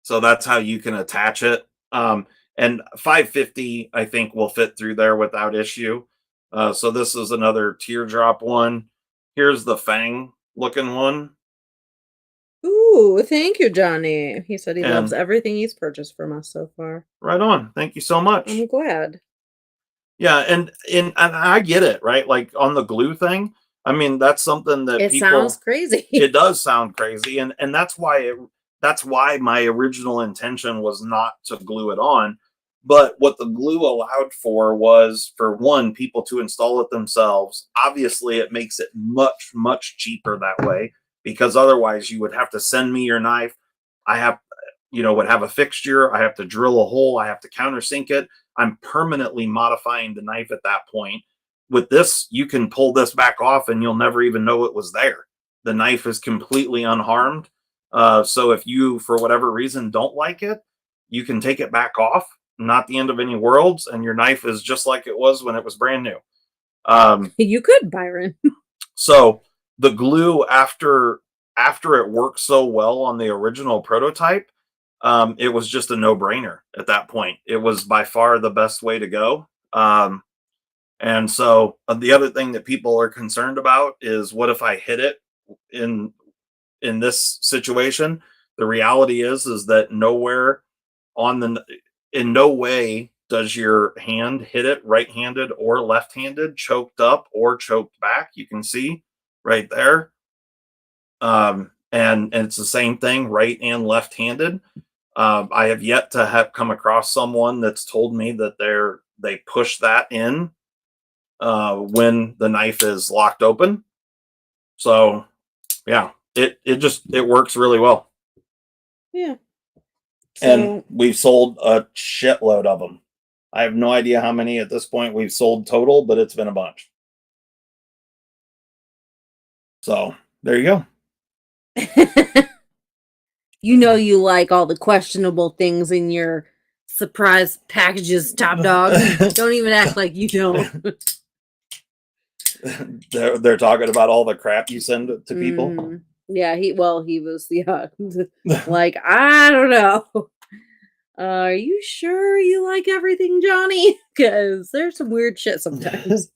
[SPEAKER 1] So that's how you can attach it. And 550, I think, will fit through there without issue. So this is another teardrop one. Here's the fang looking one.
[SPEAKER 2] Ooh, thank you, Johnny. He said he loves
[SPEAKER 1] And
[SPEAKER 2] everything he's purchased from us so far.
[SPEAKER 1] right on. Thank you so much.
[SPEAKER 2] I'm glad.
[SPEAKER 1] Yeah, and I get it, right? Like on the glue thing. I mean, that's something that
[SPEAKER 2] It sounds crazy.
[SPEAKER 1] It does sound crazy, and that's why my original intention was not to glue it on. But what the glue allowed for was, for one, people to install it themselves. Obviously, it makes it much cheaper that way, because otherwise you would have to send me your knife. I have, would have a fixture. I have to drill a hole. I have to countersink it. I'm permanently modifying the knife at that point. With this, you can pull this back off and you'll never even know it was there. The knife is completely unharmed. So if you, for whatever reason, don't like it, you can take it back off. Not the end of any worlds, and your knife is just like it was when it was brand new.
[SPEAKER 2] You could, Byron.
[SPEAKER 1] So the glue, after it worked so well on the original prototype, it was just a no-brainer at that point. It was by far the best way to go. And so the other thing that people are concerned about is, what if I hit it in this situation? The reality is that in no way does your hand hit it right-handed or left-handed, choked up or choked back. You can see right there. And it's the same thing, right and left-handed. I have yet to have come across someone that's told me that they push that in when the knife is locked open. So yeah, it works really well.
[SPEAKER 2] Yeah.
[SPEAKER 1] And we've sold a shitload of them. I have no idea how many at this point we've sold total, but it's been a bunch. So there you go.
[SPEAKER 2] You like all the questionable things in your surprise packages, Top Dog. Don't even act like you don't.
[SPEAKER 1] They're talking about all the crap you send to people.
[SPEAKER 2] Yeah, he was like, I don't know. Are you sure you like everything, Johnny? Because there's some weird shit sometimes.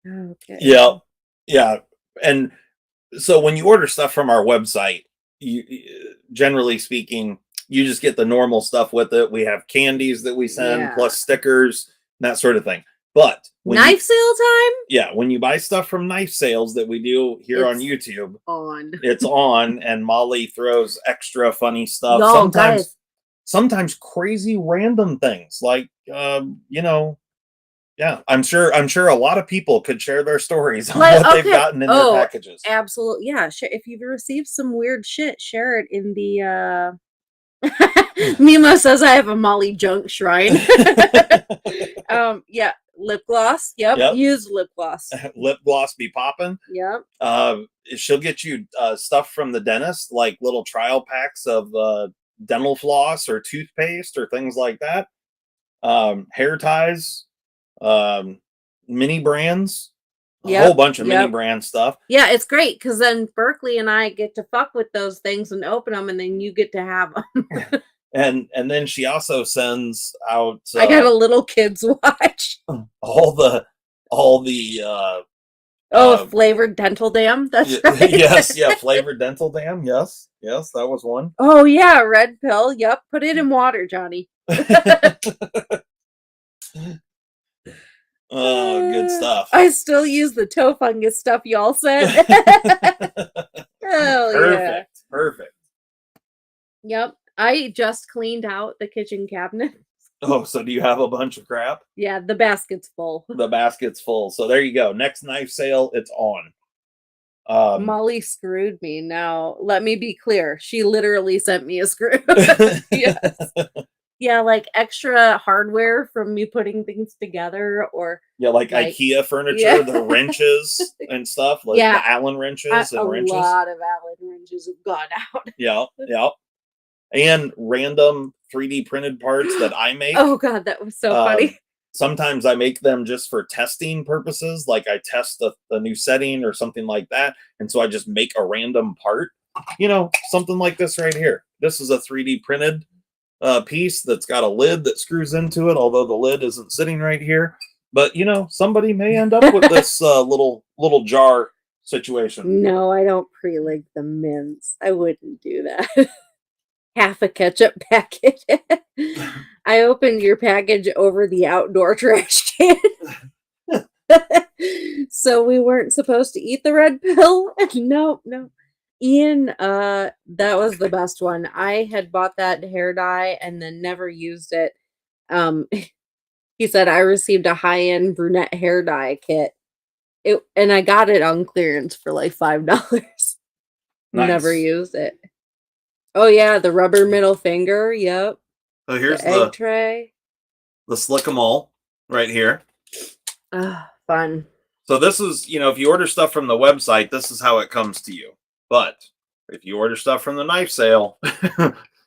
[SPEAKER 2] Okay.
[SPEAKER 1] Yeah. And so when you order stuff from our website, you generally speaking, you just get the normal stuff with it. We have candies that we send, plus stickers, that sort of thing. But
[SPEAKER 2] knife sale time?
[SPEAKER 1] Yeah, when you buy stuff from knife sales that we do here on YouTube, it's on, and Molly throws extra funny stuff. Sometimes crazy random things, like yeah, I'm sure a lot of people could share their stories on what they've gotten in their packages.
[SPEAKER 2] Absolutely. Yeah. If you've received some weird shit, share it in the Mima says I have a Molly junk shrine. Yeah, lip gloss. Yep. Use lip gloss.
[SPEAKER 1] Lip gloss be popping.
[SPEAKER 2] Yep.
[SPEAKER 1] She'll get you stuff from the dentist, like little trial packs of dental floss or toothpaste or things like that. Hair ties, mini brands, a whole bunch of mini brand stuff.
[SPEAKER 2] Yeah, it's great because then Berkeley and I get to fuck with those things and open them, and then you get to have them.
[SPEAKER 1] And then she also sends out.
[SPEAKER 2] I got a little kid's watch.
[SPEAKER 1] All the.
[SPEAKER 2] Flavored dental dam. That's
[SPEAKER 1] right. Yes, yeah, flavored dental dam. Yes, that was one.
[SPEAKER 2] Oh yeah, red pill. Yep, put it in water, Johnny.
[SPEAKER 1] Oh, good stuff.
[SPEAKER 2] I still use the toe fungus stuff y'all sent.
[SPEAKER 1] Perfect.
[SPEAKER 2] Yep. I just cleaned out the kitchen cabinet.
[SPEAKER 1] Oh, so do you have a bunch of crap?
[SPEAKER 2] Yeah, the basket's full.
[SPEAKER 1] The basket's full. So there you go. Next knife sale, it's on.
[SPEAKER 2] Molly screwed me. Now, let me be clear. She literally sent me a screw. Yes. Yeah, like extra hardware from me putting things together, or
[SPEAKER 1] like IKEA furniture, the wrenches and stuff, like the Allen wrenches and wrenches.
[SPEAKER 2] A lot of Allen wrenches have gone out.
[SPEAKER 1] Yeah. And random 3D printed parts that I make.
[SPEAKER 2] Oh god, that was so funny.
[SPEAKER 1] sometimes I make them just for testing purposes, like I test the new setting or something like that, and so I just make a random part. Something like this right here. This is a 3D printed piece that's got a lid that screws into it, although the lid isn't sitting right here. But somebody may end up with this little jar situation.
[SPEAKER 2] No, I don't pre-like the mints. I wouldn't do that. Half a ketchup packet. I opened your package over the outdoor trash can. So we weren't supposed to eat the red pill. No. Ian, that was the best one. I had bought that hair dye and then never used it. He said I received a high-end brunette hair dye kit. And I got it on clearance for like $5.
[SPEAKER 1] Nice.
[SPEAKER 2] Never used it. Oh yeah, the rubber middle finger. Yep.
[SPEAKER 1] So here's
[SPEAKER 2] the egg tray.
[SPEAKER 1] The Slick-em-all right here.
[SPEAKER 2] Fun.
[SPEAKER 1] So this is, if you order stuff from the website, this is how it comes to you. But if you order stuff from the knife sale,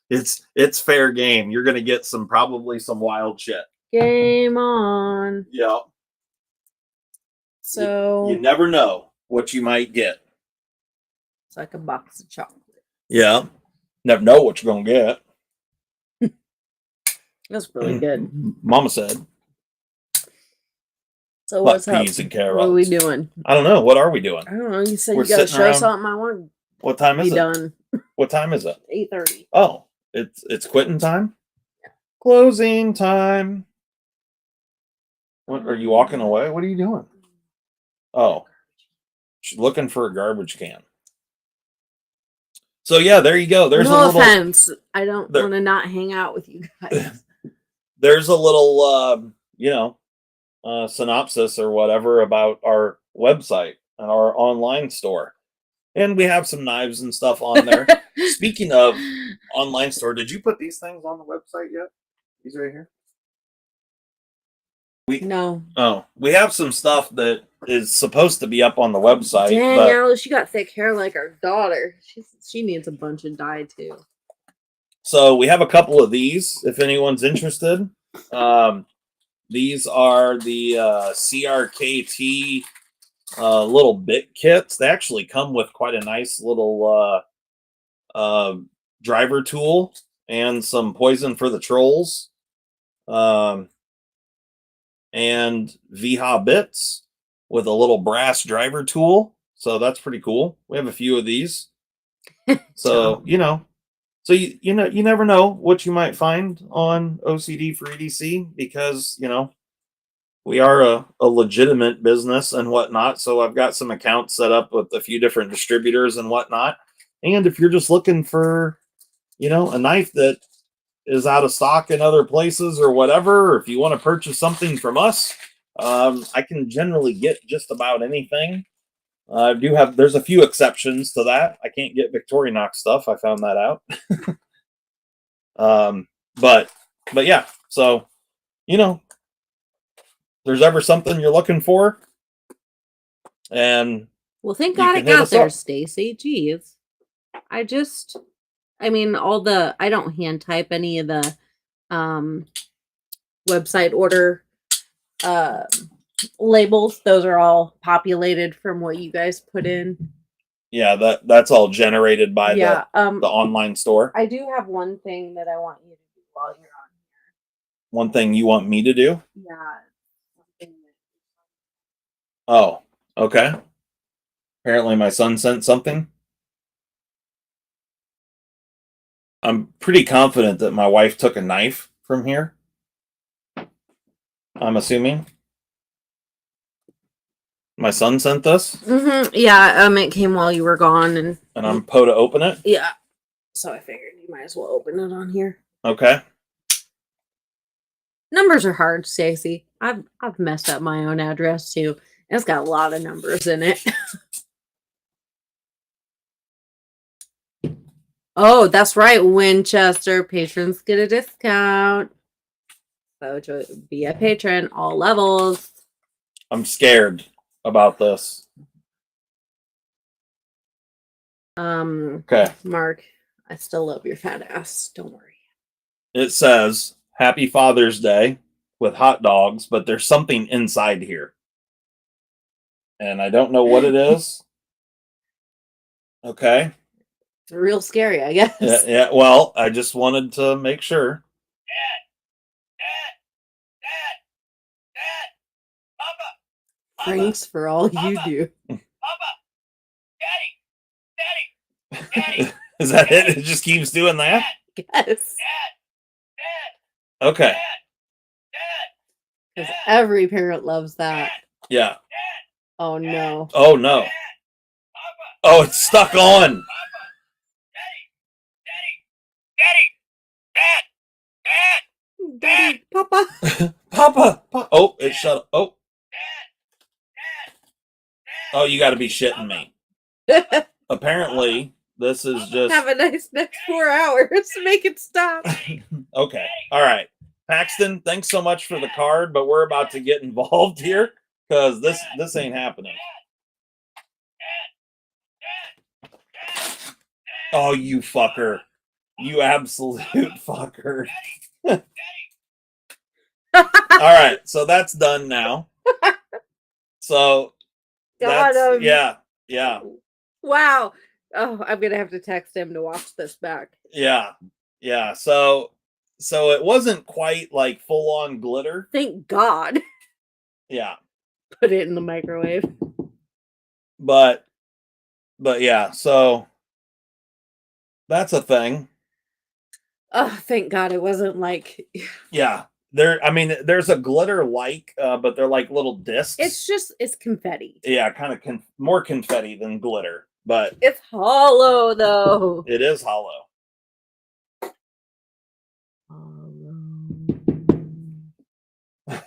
[SPEAKER 1] it's fair game. You're going to get probably some wild shit.
[SPEAKER 2] Game on.
[SPEAKER 1] Yeah.
[SPEAKER 2] So
[SPEAKER 1] you never know what you might get.
[SPEAKER 2] It's like a box of chocolate.
[SPEAKER 1] Yeah. Never know what you're going to get.
[SPEAKER 2] That's really good.
[SPEAKER 1] Mama said.
[SPEAKER 2] So what's up?
[SPEAKER 1] Peas and carrots.
[SPEAKER 2] What are we doing?
[SPEAKER 1] I don't know. What are we doing?
[SPEAKER 2] I don't know. You said you got to show something. I want.
[SPEAKER 1] What time is it?
[SPEAKER 2] Done.
[SPEAKER 1] What time is it?
[SPEAKER 2] 8:30.
[SPEAKER 1] Oh, it's quitting time.
[SPEAKER 2] Yeah.
[SPEAKER 1] Closing time. What are you walking away? What are you doing? Oh, she's looking for a garbage can. So yeah, there you go. There's
[SPEAKER 2] no offense. I don't want to not hang out with you guys.
[SPEAKER 1] There's a little, synopsis or whatever about our website and our online store, and we have some knives and stuff on there. Speaking of online store, did you put these things on the website yet? These right here.
[SPEAKER 2] No.
[SPEAKER 1] Oh, we have some stuff that is supposed to be up on the website.
[SPEAKER 2] Dang, Alice, she got thick hair like our daughter. She needs a bunch of dye too.
[SPEAKER 1] So we have a couple of these if anyone's interested. These are the CRKT little bit kits. They actually come with quite a nice little driver tool and some poison for the trolls. And VHA bits with a little brass driver tool. So that's pretty cool. We have a few of these. So, you never know what you might find on OCD for EDC because, we are a legitimate business and whatnot. So I've got some accounts set up with a few different distributors and whatnot. And if you're just looking for, a knife that is out of stock in other places or whatever, or if you want to purchase something from us, I can generally get just about anything. There's a few exceptions to that. I can't get Victorinox stuff. I found that out. But yeah, so, there's ever something you're looking for. And
[SPEAKER 2] well, thank God it got there, Stacy. Jeez. I don't hand type any of the website order labels. Those are all populated from what you guys put in.
[SPEAKER 1] Yeah, that's all generated by the online store.
[SPEAKER 2] I do have one thing that I want you to do while you're on here.
[SPEAKER 1] One thing you want me to do?
[SPEAKER 2] Yeah.
[SPEAKER 1] Oh, okay. Apparently my son sent something. I'm pretty confident that my wife took a knife from here. I'm assuming. My son sent this?
[SPEAKER 2] Mm-hmm. Yeah, it came while you were gone. And
[SPEAKER 1] I'm to open it?
[SPEAKER 2] Yeah. So I figured you might as well open it on here.
[SPEAKER 1] Okay.
[SPEAKER 2] Numbers are hard, Stacy. I've messed up my own address too. It's got a lot of numbers in it. Oh, that's right. Winchester patrons get a discount. So to be a patron, all levels.
[SPEAKER 1] I'm scared about this. Okay.
[SPEAKER 2] Mark, I still love your fat ass. Don't worry.
[SPEAKER 1] It says, Happy Father's Day. with hot dogs, but there's something inside here. And I don't know what it is. Okay.
[SPEAKER 2] It's real scary, I guess.
[SPEAKER 1] Yeah. Well, I just wanted to make sure.
[SPEAKER 2] Thanks for all you do.
[SPEAKER 1] Is that it? It just keeps doing that?
[SPEAKER 2] Yes.
[SPEAKER 1] Okay.
[SPEAKER 2] Because every parent loves that.
[SPEAKER 1] Yeah.
[SPEAKER 2] Oh no.
[SPEAKER 1] Oh no. Oh, it's stuck on.
[SPEAKER 2] Daddy, Papa.
[SPEAKER 1] Papa. Oh, it shut up. Oh. Oh, you got to be shitting me. Apparently, this is just.
[SPEAKER 2] Have a nice next 4 hours. Make it stop.
[SPEAKER 1] Okay. All right. Paxton, thanks so much for the card, but we're about to get involved here because this ain't happening. Oh, you fucker. You absolute fucker. All right. So that's done now. So that's, yeah.
[SPEAKER 2] Wow. Oh, I'm going to have to text him to watch this back.
[SPEAKER 1] Yeah. Yeah. So it wasn't quite like full on glitter.
[SPEAKER 2] Thank God.
[SPEAKER 1] Yeah.
[SPEAKER 2] Put it in the microwave.
[SPEAKER 1] But yeah, so that's a thing.
[SPEAKER 2] Oh, thank God it wasn't like.
[SPEAKER 1] Yeah. There's a glitter like, but they're like little discs.
[SPEAKER 2] It's confetti.
[SPEAKER 1] Yeah, kind of more confetti than glitter, but
[SPEAKER 2] it's hollow though.
[SPEAKER 1] It is hollow.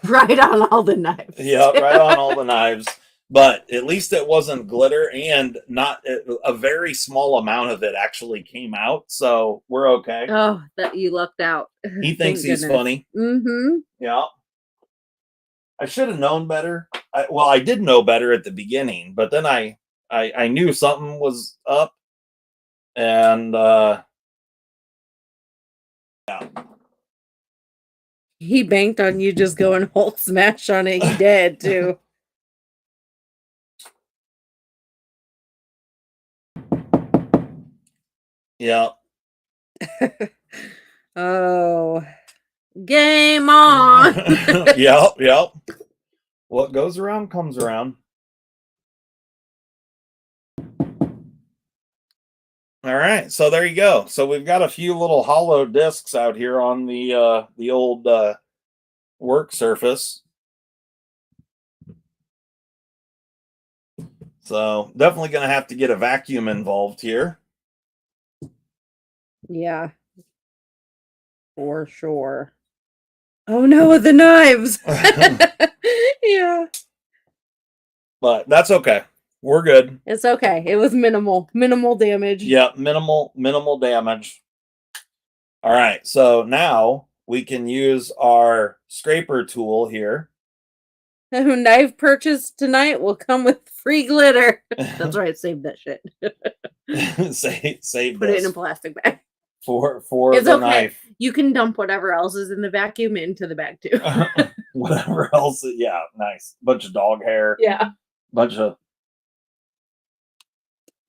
[SPEAKER 2] Right on all the knives.
[SPEAKER 1] Yeah, right on all the knives. But at least it wasn't glitter, and not a very small amount of it actually came out, so we're okay.
[SPEAKER 2] Oh, that you lucked out.
[SPEAKER 1] He thinks he's funny.
[SPEAKER 2] Mm-hmm.
[SPEAKER 1] Yeah. I should have known better. I did know better at the beginning, but then I knew something was up, and yeah.
[SPEAKER 2] He banked on you just going Hulk smash on it. He did too.
[SPEAKER 1] Yeah.
[SPEAKER 2] Oh, game on.
[SPEAKER 1] Yep. What goes around comes around. All right, so there you go. So we've got a few little hollow discs out here on the old work surface. So definitely going to have to get a vacuum involved here.
[SPEAKER 2] Yeah, for sure. Oh no, the knives. Yeah.
[SPEAKER 1] But that's okay. We're good.
[SPEAKER 2] It's okay. It was minimal damage.
[SPEAKER 1] Yeah, minimal damage. All right, so now we can use our scraper tool here.
[SPEAKER 2] A knife purchase tonight will come with free glitter. That's right. Save that shit.
[SPEAKER 1] Save.
[SPEAKER 2] Put it in a plastic bag.
[SPEAKER 1] For
[SPEAKER 2] it's
[SPEAKER 1] the
[SPEAKER 2] okay.
[SPEAKER 1] knife.
[SPEAKER 2] You can dump whatever else is in the vacuum into the bag too.
[SPEAKER 1] Whatever else. Yeah, nice. Bunch of dog hair.
[SPEAKER 2] Yeah.
[SPEAKER 1] Bunch of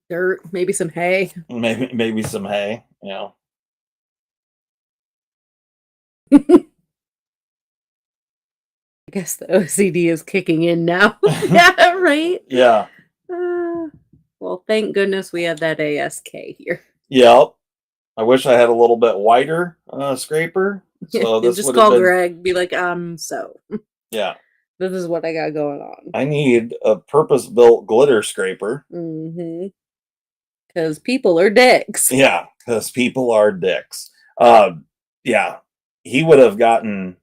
[SPEAKER 2] dirt. Maybe some hay.
[SPEAKER 1] Maybe some hay. Yeah.
[SPEAKER 2] I guess the OCD is kicking in now. Yeah, right?
[SPEAKER 1] Yeah.
[SPEAKER 2] Well, thank goodness we have that ASK here.
[SPEAKER 1] Yep. I wish I had a little bit wider scraper. So this
[SPEAKER 2] just call Greg. Be like, so.
[SPEAKER 1] Yeah.
[SPEAKER 2] This is what I got going on.
[SPEAKER 1] I need a purpose-built glitter scraper.
[SPEAKER 2] Mm-hmm. Because people are dicks.
[SPEAKER 1] Yeah, because people are dicks. Yeah. He would have gotten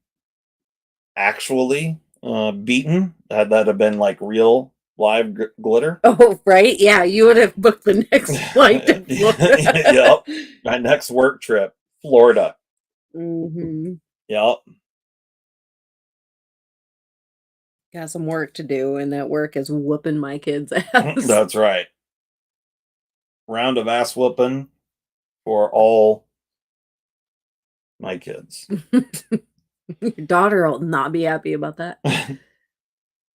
[SPEAKER 1] actually beaten had that have been like real live glitter.
[SPEAKER 2] Oh, right. Yeah, you would have booked the next flight to Florida.
[SPEAKER 1] Yep. My next work trip, Florida.
[SPEAKER 2] Mm-hmm.
[SPEAKER 1] Yep.
[SPEAKER 2] Got some work to do, and that work is whooping my kids' ass.
[SPEAKER 1] That's right. Round of ass whooping for all my kids.
[SPEAKER 2] Your daughter will not be happy about that.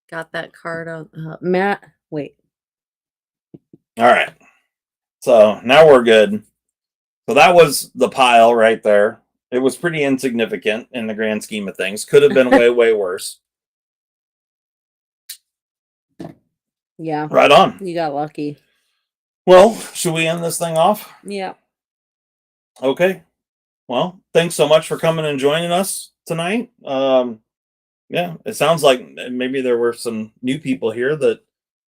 [SPEAKER 2] Got that card on Matt. Wait.
[SPEAKER 1] All right. So now we're good. So that was the pile right there. It was pretty insignificant in the grand scheme of things. Could have been way, way worse.
[SPEAKER 2] Yeah.
[SPEAKER 1] Right on.
[SPEAKER 2] You got lucky.
[SPEAKER 1] Well, should we end this thing off?
[SPEAKER 2] Yeah.
[SPEAKER 1] Okay. Well, thanks so much for coming and joining us tonight. Yeah, it sounds like maybe there were some new people here that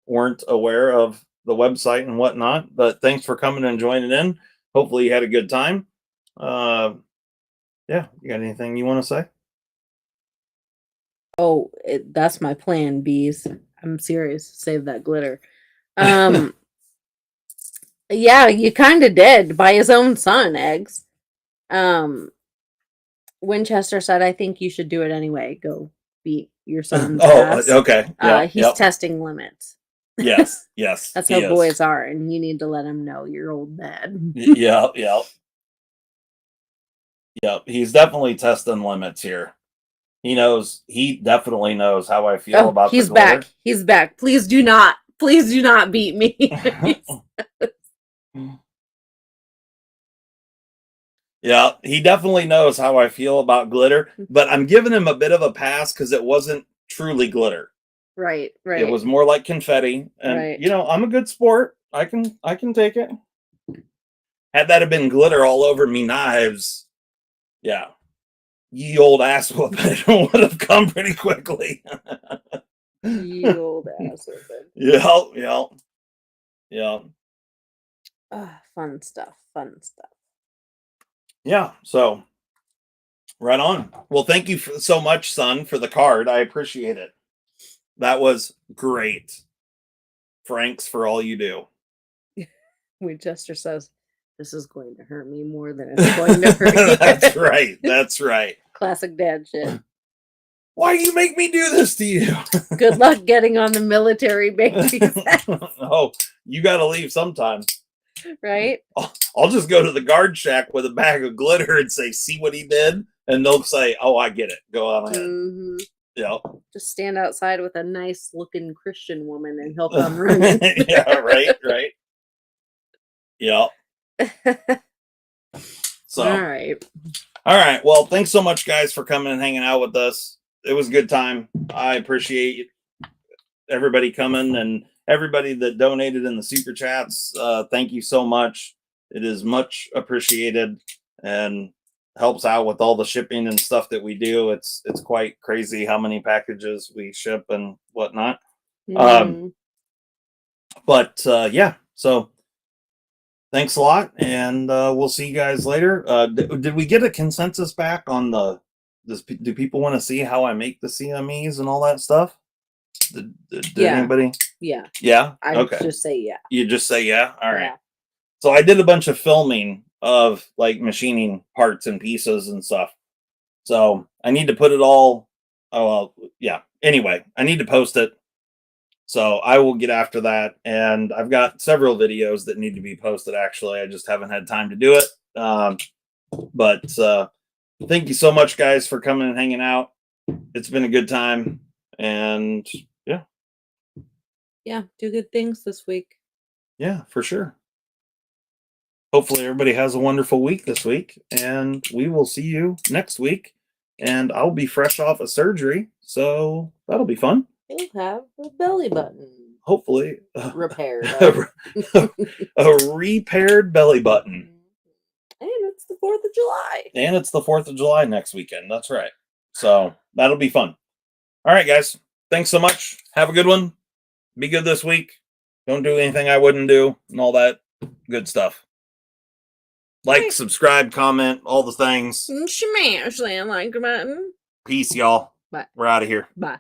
[SPEAKER 1] weren't aware of the website and whatnot, but thanks for coming and joining in. Hopefully you had a good time. Yeah, you got anything you want to say?
[SPEAKER 2] Oh, that's my plan, bees. I'm serious. Save that glitter. Yeah, you kind of did by his own son, eggs. Winchester said, I think you should do it anyway. Go beat your son's ass.
[SPEAKER 1] Okay. Yeah.
[SPEAKER 2] He's testing limits.
[SPEAKER 1] Yes. Yes.
[SPEAKER 2] That's how boys are, and you need to let him know your old dad.
[SPEAKER 1] Yeah. Yeah. Yeah. He's definitely testing limits here. He definitely knows how I feel about
[SPEAKER 2] he's back. He's back. Please do not beat me.
[SPEAKER 1] Yeah, he definitely knows how I feel about glitter, but I'm giving him a bit of a pass because it wasn't truly glitter.
[SPEAKER 2] Right.
[SPEAKER 1] It was more like confetti, and I'm a good sport. I can take it. Had that have been glitter all over me knives, yeah, ye old ass whooping would have come pretty quickly.
[SPEAKER 2] Ye old ass whooping.
[SPEAKER 1] Yeah.
[SPEAKER 2] Fun stuff.
[SPEAKER 1] Yeah, so right on. Well, thank you so much, son, for the card. I appreciate it. That was great. Franks for all you do.
[SPEAKER 2] Winchester says, this is going to hurt me more than it's going to hurt you.
[SPEAKER 1] That's right.
[SPEAKER 2] Classic dad shit.
[SPEAKER 1] Why do you make me do this to you?
[SPEAKER 2] Good luck getting on the military babies.
[SPEAKER 1] Oh, you got to leave sometime.
[SPEAKER 2] Right?
[SPEAKER 1] I'll just go to the guard shack with a bag of glitter and say, see what he did? And they'll say, oh, I get it. Go on ahead. Mm-hmm. Yeah.
[SPEAKER 2] Just stand outside with a nice looking Christian woman and he'll come running.
[SPEAKER 1] Yeah, right. Yeah. So.
[SPEAKER 2] All right.
[SPEAKER 1] Well, thanks so much, guys, for coming and hanging out with us. It was a good time. I appreciate everybody coming and everybody that donated in the super chats. Thank you so much. It is much appreciated and helps out with all the shipping and stuff that we do. It's quite crazy how many packages we ship and whatnot. But yeah, so thanks a lot, and we'll see you guys later. Did we get a consensus back on do people want to see how I make the CMEs and all that stuff? Did anybody?
[SPEAKER 2] Yeah.
[SPEAKER 1] Yeah?
[SPEAKER 2] I just say yeah.
[SPEAKER 1] You just say yeah? All right. Yeah. So I did a bunch of filming of like machining parts and pieces and stuff. So I need to put it all. Oh, well, yeah. Anyway, I need to post it. So I will get after that. And I've got several videos that need to be posted, actually. I just haven't had time to do it. But thank you so much, guys, for coming and hanging out. It's been a good time. And yeah.
[SPEAKER 2] Yeah, do good things this week.
[SPEAKER 1] Yeah, for sure. Hopefully everybody has a wonderful week this week, and we will see you next week. And I'll be fresh off of surgery, so that'll be fun.
[SPEAKER 2] You'll have a belly button.
[SPEAKER 1] Hopefully.
[SPEAKER 2] Repaired.
[SPEAKER 1] A repaired belly button.
[SPEAKER 2] And it's the 4th of July.
[SPEAKER 1] And it's the 4th of July next weekend. That's right. So that'll be fun. All right, guys. Thanks so much. Have a good one. Be good this week. Don't do anything I wouldn't do and all that good stuff. Like, subscribe, comment, all the things.
[SPEAKER 2] Smash that like button.
[SPEAKER 1] Peace, y'all.
[SPEAKER 2] Bye.
[SPEAKER 1] We're out of here.
[SPEAKER 2] Bye.